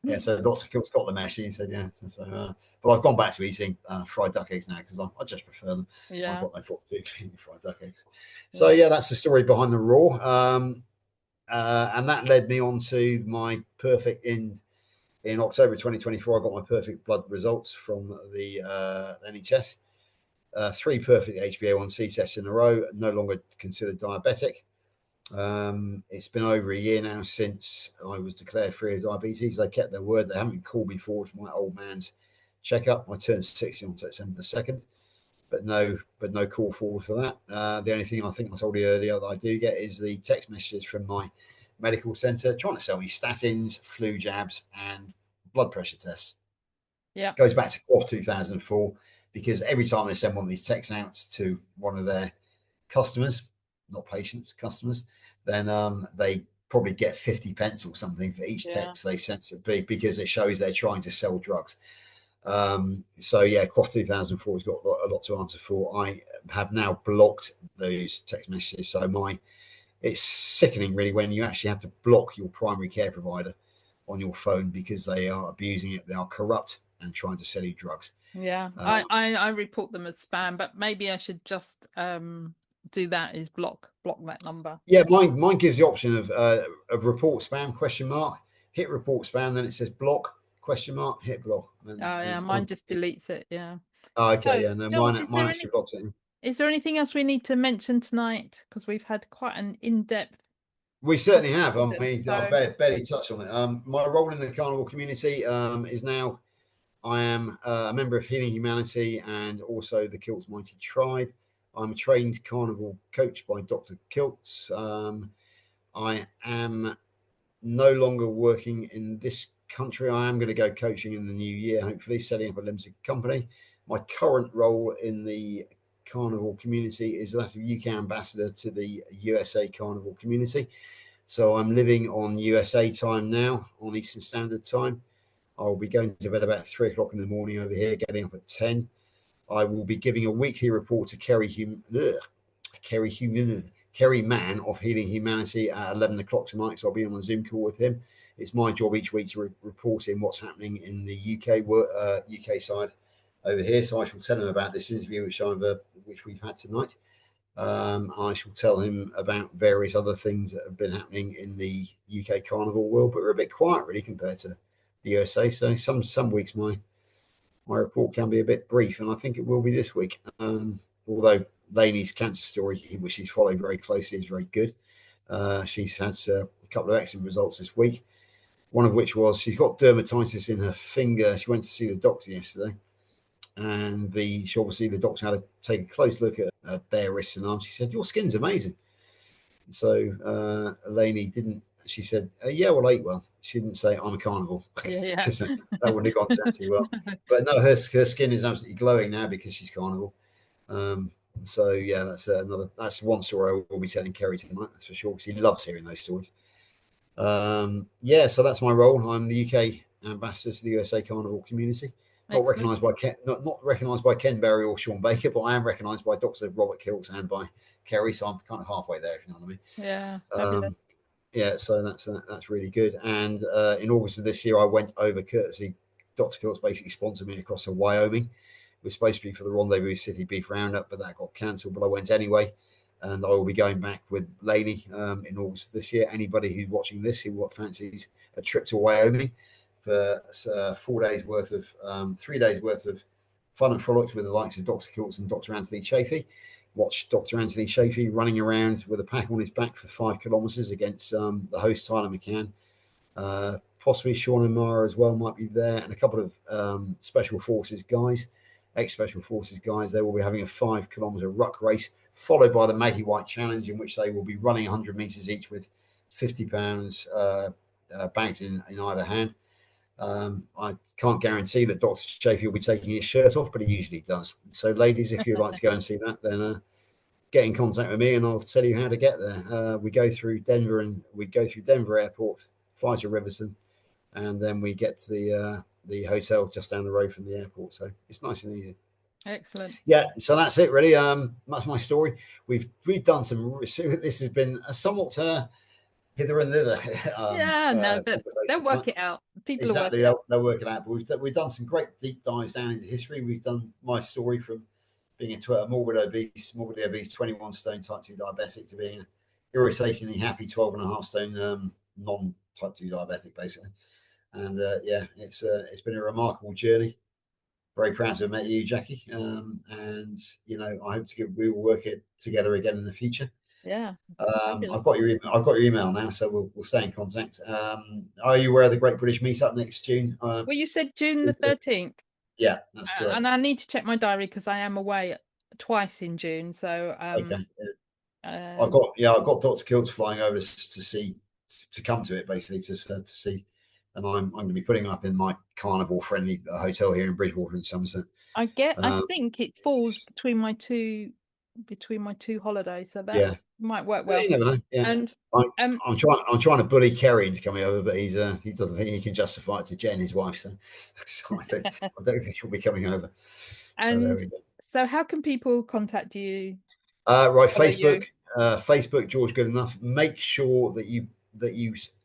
yeah, so Dr. Kills got the message. He said, yeah. So, but I've gone back to eating fried duck eggs now because I just prefer them. Yeah. I've got no fault to eating fried duck eggs. So yeah, that's the story behind the raw. And that led me on to my perfect in October 2024. I got my perfect blood results from the NHS. 3 perfect HbA1c tests in a row. No longer considered diabetic. It's been over a year now since I was declared free of diabetes. They kept their word. They haven't called me forward for my old man's checkup. I turned 60 on September the 2nd, but no call forward for that. The only thing I think I told you earlier that I do get is the text messages from my medical centre trying to sell me statins, flu jabs, and blood pressure tests. Yeah, it goes back to 2004 because every time they send one of these texts out to one of their customers, not patients, customers, then they probably get 50 pence or something for each text they sent to be because it shows they're trying to sell drugs. So yeah, QOF 2004 has got a lot to answer for. I have now blocked those text messages. So it's sickening really when you actually have to block your primary care provider on your phone because they are abusing it. They are corrupt and trying to sell you drugs. Yeah, I report them as spam, but maybe I should just do that is block that number. Yeah, mine gives the option of report spam ? Hit report spam, then it says block ? Hit block. Mine just deletes it. Yeah. Okay, yeah, no, George, mine actually blocks it. Is there anything else we need to mention tonight? Because we've had quite an in-depth. We certainly have. I mean, I barely touched on it. My role in the carnivore community is now I am a member of Healing Humanity and also the Kilts Mighty Tribe. I'm a trained carnivore coach by Dr. Kilts. I am no longer working in this country. I am going to go coaching in the new year, hopefully setting up a limited company. My current role in the carnivore community is that of UK ambassador to the USA carnivore community. So I'm living on USA time now, on Eastern Standard Time. I'll be going to bed about 3 o'clock in the morning over here, getting up at 10. I will be giving a weekly report to Kerry Mann of Healing Humanity at 11 o'clock tonight. So I'll be on a Zoom call with him. It's my job each week to report in what's happening in the UK side over here. So I shall tell him about this interview which we've had tonight. I shall tell him about various other things that have been happening in the UK carnivore world, but we're a bit quiet really compared to the USA. So some weeks my report can be a bit brief, and I think it will be this week. Although Laney's cancer story, which she's following very closely, is very good. She's had a couple of excellent results this week. One of which was she's got dermatitis in her finger. She went to see the doctor yesterday, and the doctor had to take a close look at her bare wrists and arms. She said, "Your skin's amazing." So Laney didn't. She said, "Yeah, well, I eat well." She didn't say, "I'm a carnivore," because that wouldn't have gone down too well. But no, her skin is absolutely glowing now because she's carnivore. So yeah, that's one story I will be telling Kerry tonight. That's for sure, because he loves hearing those stories. So that's my role. I'm the UK ambassador to the USA carnivore community. Not recognised by Ken Berry or Sean Baker, but I am recognised by Dr. Robert Kilts and by Kerry. So I'm kind of halfway there, if you know what I mean. Yeah. Yeah, so that's really good. And in August of this year, I went over courtesy. Dr. Kilts basically sponsored me across to Wyoming. It was supposed to be for the Rendezvous City Beef Roundup, but that got cancelled. But I went anyway. and I will be going back with Laney in August this year. Anybody who's watching this who fancies a trip to Wyoming for 4 days worth of 3 days worth of fun and frolics with the likes of Dr. Kiltz and Dr. Anthony Chafee. Watch Dr. Anthony Chafee running around with a pack on his back for 5 kilometers against the host Tyler McCann. Possibly Sean O'Mara as well might be there, and a couple of Special Forces guys, ex-Special Forces guys. They will be having a 5 kilometer ruck race, followed by the Maggie White Challenge, in which they will be running 100 meters each with 50 pounds bags in either hand. I can't guarantee that Dr. Chafee will be taking his shirt off, but he usually does. So, ladies, if you'd like to go and see that, then get in contact with me, and I'll tell you how to get there. We go through Denver Airport, fly to Riverton, and then we get to the hotel just down the road from the airport. So it's nice and easy. Excellent. Yeah, so that's it, really. That's my story. We've done some. This has been a somewhat hither and thither. They'll work it out. People exactly, they'll work it out. But we've done some great deep dives down into history. We've done my story from being a morbidly obese, 21 stone type 2 diabetic to being an irritatingly happy 12.5 stone non-type 2 diabetic, basically. And it's been a remarkable journey. Very proud to have met you, Jackie. And I hope we will work it together again in the future. Yeah. I've got your email now, so we'll stay in contact. Are you aware of the Great British Meetup next June? Well, you said June the 13th. Yeah, that's correct. And I need to check my diary because I am away twice in June. So okay. I've got Dr. Kiltz flying over to come to it, basically to see. And I'm going to be putting up in my Carnivore friendly hotel here in Bridgewater in Somerset. I think it falls between my two holidays, so that might work well. You never know. Yeah. And I'm trying to bully Kerry into coming over, but he doesn't think he can justify it to Jen, his wife. So I don't think he'll be coming over. So how can people contact you? Right, Facebook, George Goodenough. Make sure that you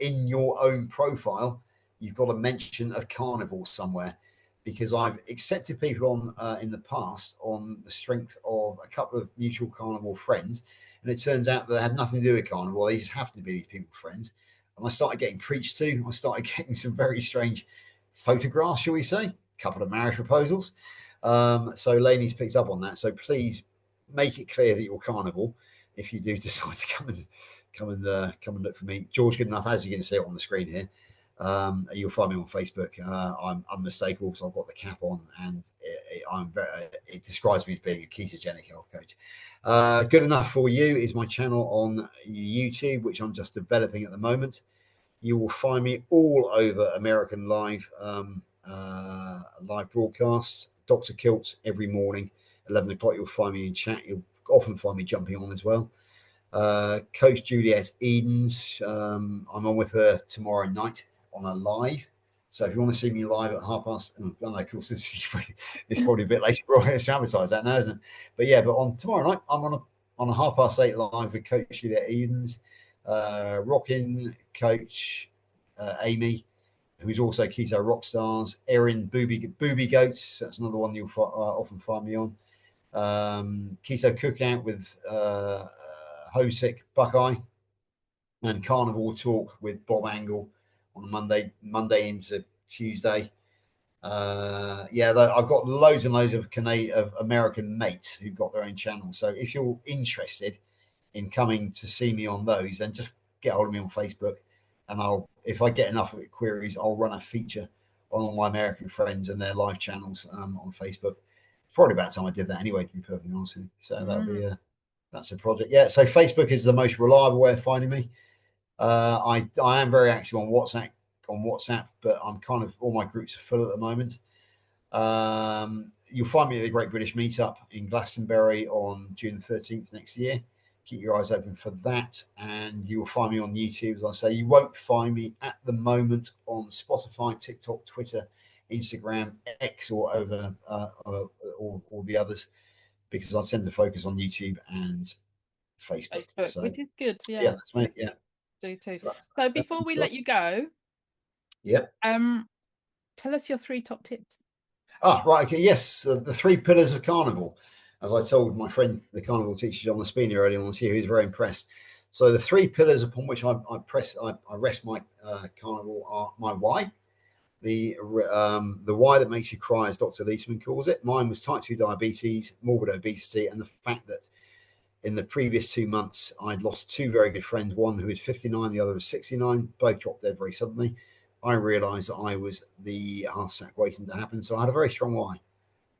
in your own profile you've got a mention of Carnivore somewhere, because I've accepted people on in the past on the strength of a couple of mutual Carnivore friends, and it turns out that they had nothing to do with Carnivore. They just happened to be these people friends, and I started getting preached to. I started getting some very strange photographs, shall we say, a couple of marriage proposals. So Laney's picked up on that. So please make it clear that you're Carnivore if you do decide to come and look for me. George Goodenough, as you can see it on the screen here. You'll find me on Facebook. I'm unmistakable because I've got the cap on, and it describes me as being a ketogenic health coach. Goodenough for You is my channel on YouTube, which I'm just developing at the moment. You will find me all over American live broadcasts. Dr. Kiltz every morning, 11 o'clock. You'll find me in chat. You'll often find me jumping on as well. Coach Juliet Edens, I'm on with her tomorrow night on a live. So if you want to see me live at past, of course, it's probably a bit later to advertise that now, isn't it? But on tomorrow night, I'm on a 8:30 live with Coach Juliet Edens, rocking Coach Amy, who's also Keto Rockstars, Erin Booby Goats. That's another one you'll often find me on. Keto Cookout with Hosick Buckeye, and Carnivore Talk with Bob Angle on Monday into Tuesday. I've got loads and loads of American mates who've got their own channel. So if you're interested in coming to see me on those, then just get hold of me on Facebook, and if I get enough queries, I'll run a feature on all my American friends and their live channels on Facebook. It's probably about time I did that anyway, to be perfectly honest with you. So that'll be that's a project. Yeah, so Facebook is the most reliable way of finding me. I am very active on WhatsApp, but I'm kind of, all my groups are full at the moment. You'll find me at the Great British Meetup in Glastonbury on June 13th next year. Keep your eyes open for that, and you will find me on YouTube. As I say, you won't find me at the moment on Spotify, TikTok, Twitter, Instagram, X, or over all the others, because I tend to focus on YouTube and Facebook. So, which is good. Yeah, that's me. Yeah, do too. So before we let you go, tell us your 3 top tips. Right. Okay. Yes, the 3 pillars of Carnivore. as I told my friend, the carnivore teacher John Laspina earlier on this year, who's very impressed. So the three pillars upon which I rest my carnivore are my why, the why that makes you cry, as Dr. Leesman calls it. Mine was type 2 diabetes, morbid obesity, and the fact that in the previous 2 months, I'd lost two very good friends, one who was 59, the other was 69, both dropped dead very suddenly. I realized that I was the heart attack waiting to happen. So I had a very strong why,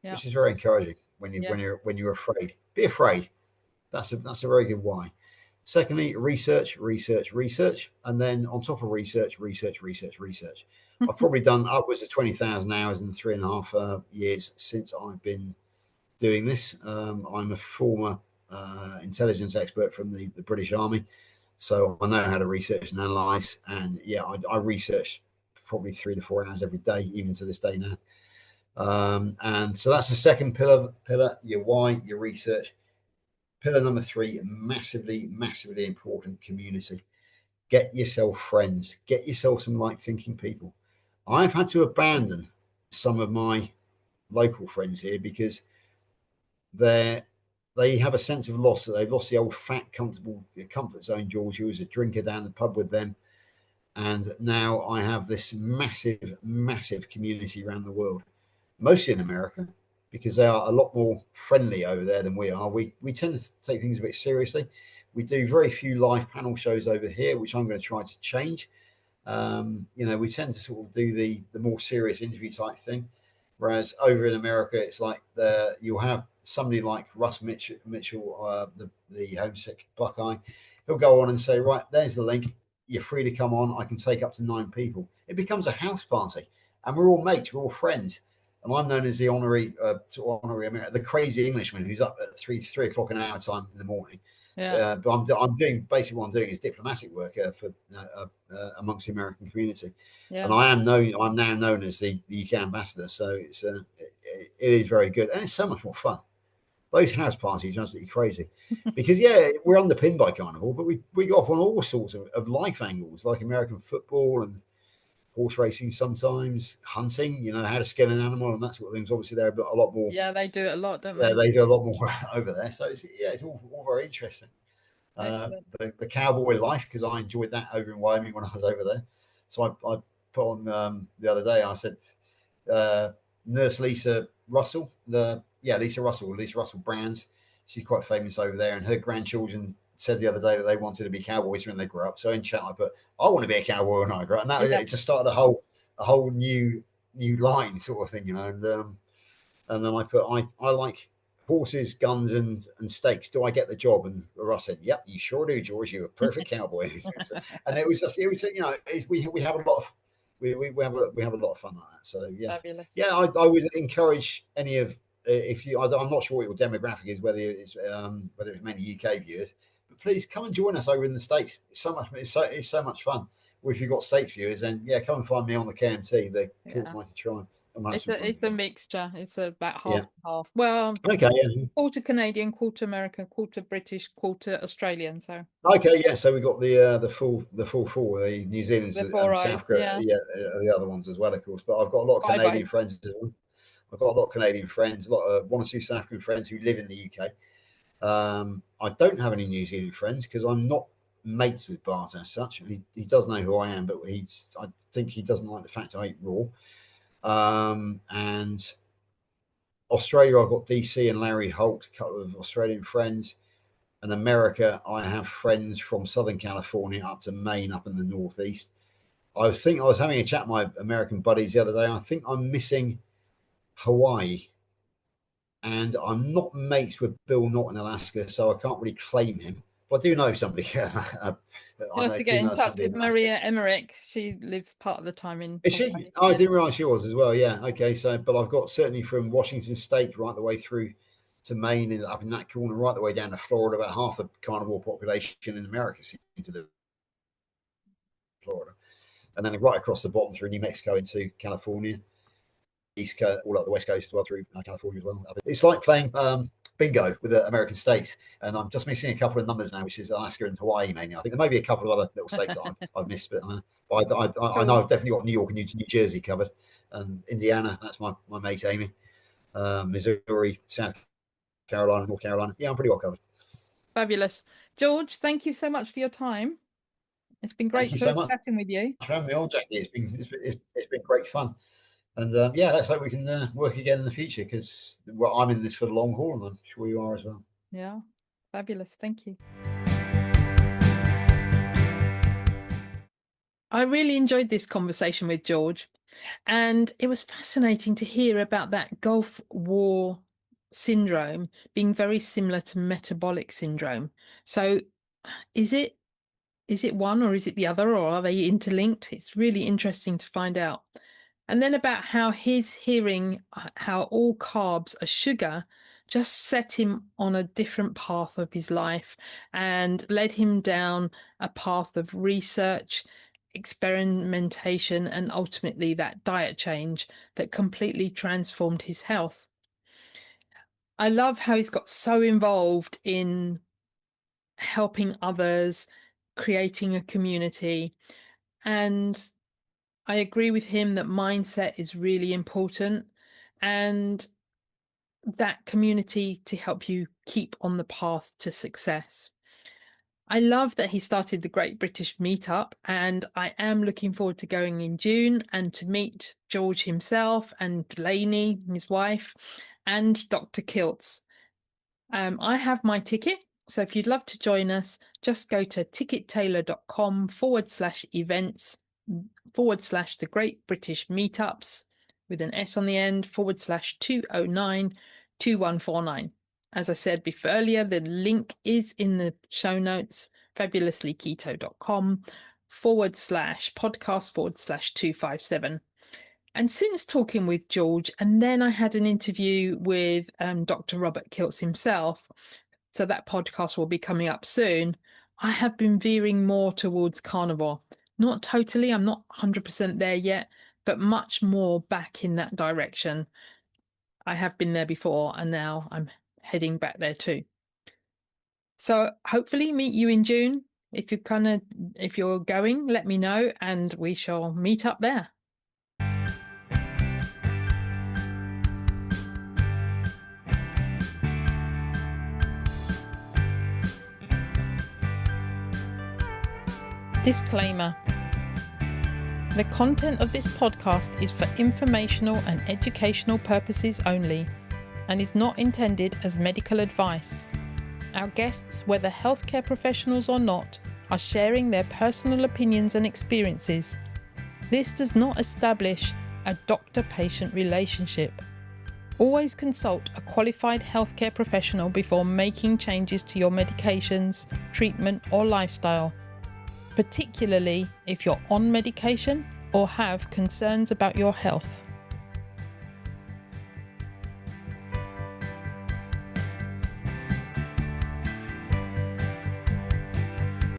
which is very encouraging when you're afraid. Be afraid. That's a very good why. Secondly, research, and then on top of research. I've probably done upwards of 20,000 hours in 3.5 years since I've been doing this. I'm a former intelligence expert from the British Army, so I know how to research and analyze. And yeah, I research probably 3 to 4 hours every day, even to this day now. And so that's the second pillar, your why, your research. Pillar number 3, massively important, community. Get yourself friends, get yourself some like-thinking people. I've had to abandon some of my local friends here because they have a sense of loss, that they've lost the old fat, comfortable comfort zone George, who was a drinker down the pub with them. And now I have this massive community around the world, mostly in America, because they are a lot more friendly over there than we are. We tend to take things a bit seriously. We do very few live panel shows over here, which I'm going to try to change. We tend to sort of do the more serious interview type thing, whereas over in America, it's like you'll have somebody like Russ Mitchell, the homesick Buckeye. He'll go on and say, right, there's the link. You're free to come on. I can take up to 9 people. It becomes a house party, and we're all mates. We're all friends. And I'm known as the honorary American, the crazy Englishman who's up at 3 o'clock in our time in the morning. Yeah. But I'm doing basically what I'm doing is diplomatic work for amongst the American community. Yeah. And I'm now known as the UK ambassador. So it is very good, and it's so much more fun. Those house parties are absolutely crazy because we're underpinned by carnivore, but we go off on all sorts of life angles, like American football and horse racing, sometimes hunting, how to skin an animal and that sort of things. Obviously, they're a lot more. Yeah, they do it a lot, don't they? Yeah, they do a lot more over there. So it's all very interesting. The cowboy life, because I enjoyed that over in Wyoming when I was over there. So I put on the other day, I said, Nurse Lisa Russell, Lisa Russell Brands. She's quite famous over there, and her grandchildren said the other day that they wanted to be cowboys when they grew up. So in chat, I put, I want to be a cowboy when I grow up, and that was it. It just started a whole new line sort of thing, And then I put, I like horses, guns, and steaks. Do I get the job? And Russ said, "Yep, you sure do, George. You're a perfect cowboy." And it was we have a lot of we have a lot of fun like that. So yeah, fabulous. Yeah, I would encourage any of I'm not sure what your demographic is, whether it's mainly UK viewers, but please come and join us over in the States. It's so much fun. Or if you've got States viewers, then come and find me on the KMT, the Kills Mighty Tribe. It's a mixture. It's about half. Well, quarter Canadian, quarter American, quarter British, quarter Australian. So so we got the full four, the New Zealanders and South Korea, the other ones as well, of course. But I've got a lot of Canadian friends as well. I've got a lot of Canadian friends, one or two South African friends who live in the UK. I don't have any New Zealand friends because I'm not mates with Bart as such. He does know who I am, but I think he doesn't like the fact I eat raw. And Australia, I've got DC and Larry Holt, a couple of Australian friends. And America, I have friends from Southern California up to Maine, up in the Northeast. I was having a chat with my American buddies the other day. I think I'm missing Hawaii, and I'm not mates with Bill Knott in Alaska, so I can't really claim him. But I do know somebody. You have to get in touch with Maria Emmerich. She lives part of the time in. Is she? Oh, I didn't realise she was as well. Yeah. Okay. So, but I've got certainly from Washington State right the way through to Maine and up in that corner, right the way down to Florida. About half the carnivore population in America seems to live in Florida, and then right across the bottom through New Mexico into California, East Coast, all up the West Coast as well through California as well. It's like playing bingo with the American states, and I'm just missing a couple of numbers now, which is Alaska and Hawaii mainly. I think there may be a couple of other little states that I've missed, but I know I've definitely got New York and New Jersey covered, and Indiana, that's my mate Amy, Missouri, South Carolina, North Carolina. Yeah, I'm pretty well covered. Fabulous. George, thank you so much for your time. It's been Thank great you so much chatting with you. for having me on, Jackie. It's been great fun. And yeah, let's hope we can work again in the future, because I'm in this for the long haul, and I'm sure you are as well. Yeah, fabulous. Thank you. I really enjoyed this conversation with George, and it was fascinating to hear about that Gulf War syndrome being very similar to metabolic syndrome. So is it one or is it the other, or are they interlinked? It's really interesting to find out. And then about how his hearing how all carbs are sugar just set him on a different path of his life and led him down a path of research, experimentation, and ultimately that diet change that completely transformed his health. I love how he's got so involved in helping others, creating a community. And I agree with him that mindset is really important, and that community to help you keep on the path to success. I love that he started the Great British Meetup, and I am looking forward to going in June and to meet George himself and Laney, his wife, and Dr. Kiltz. I have my ticket, so if you'd love to join us, just go to tickettailor.com/events/ the Great British Meetups with an S on the end /209/2149. As I said before earlier, the link is in the show notes, fabulouslyketo.com/podcast/257. And since talking with George, and then I had an interview with Dr. Robert Kiltz himself, so that podcast will be coming up soon, I have been veering more towards carnivore. Not totally, I'm not 100% there yet, but much more back in that direction. I have been there before, and now I'm heading back there too. So hopefully meet you in June. If you're going, let me know and we shall meet up there. Disclaimer. The content of this podcast is for informational and educational purposes only and is not intended as medical advice. Our guests, whether healthcare professionals or not, are sharing their personal opinions and experiences. This does not establish a doctor-patient relationship. Always consult a qualified healthcare professional before making changes to your medications, treatment, or lifestyle, particularly if you're on medication or have concerns about your health.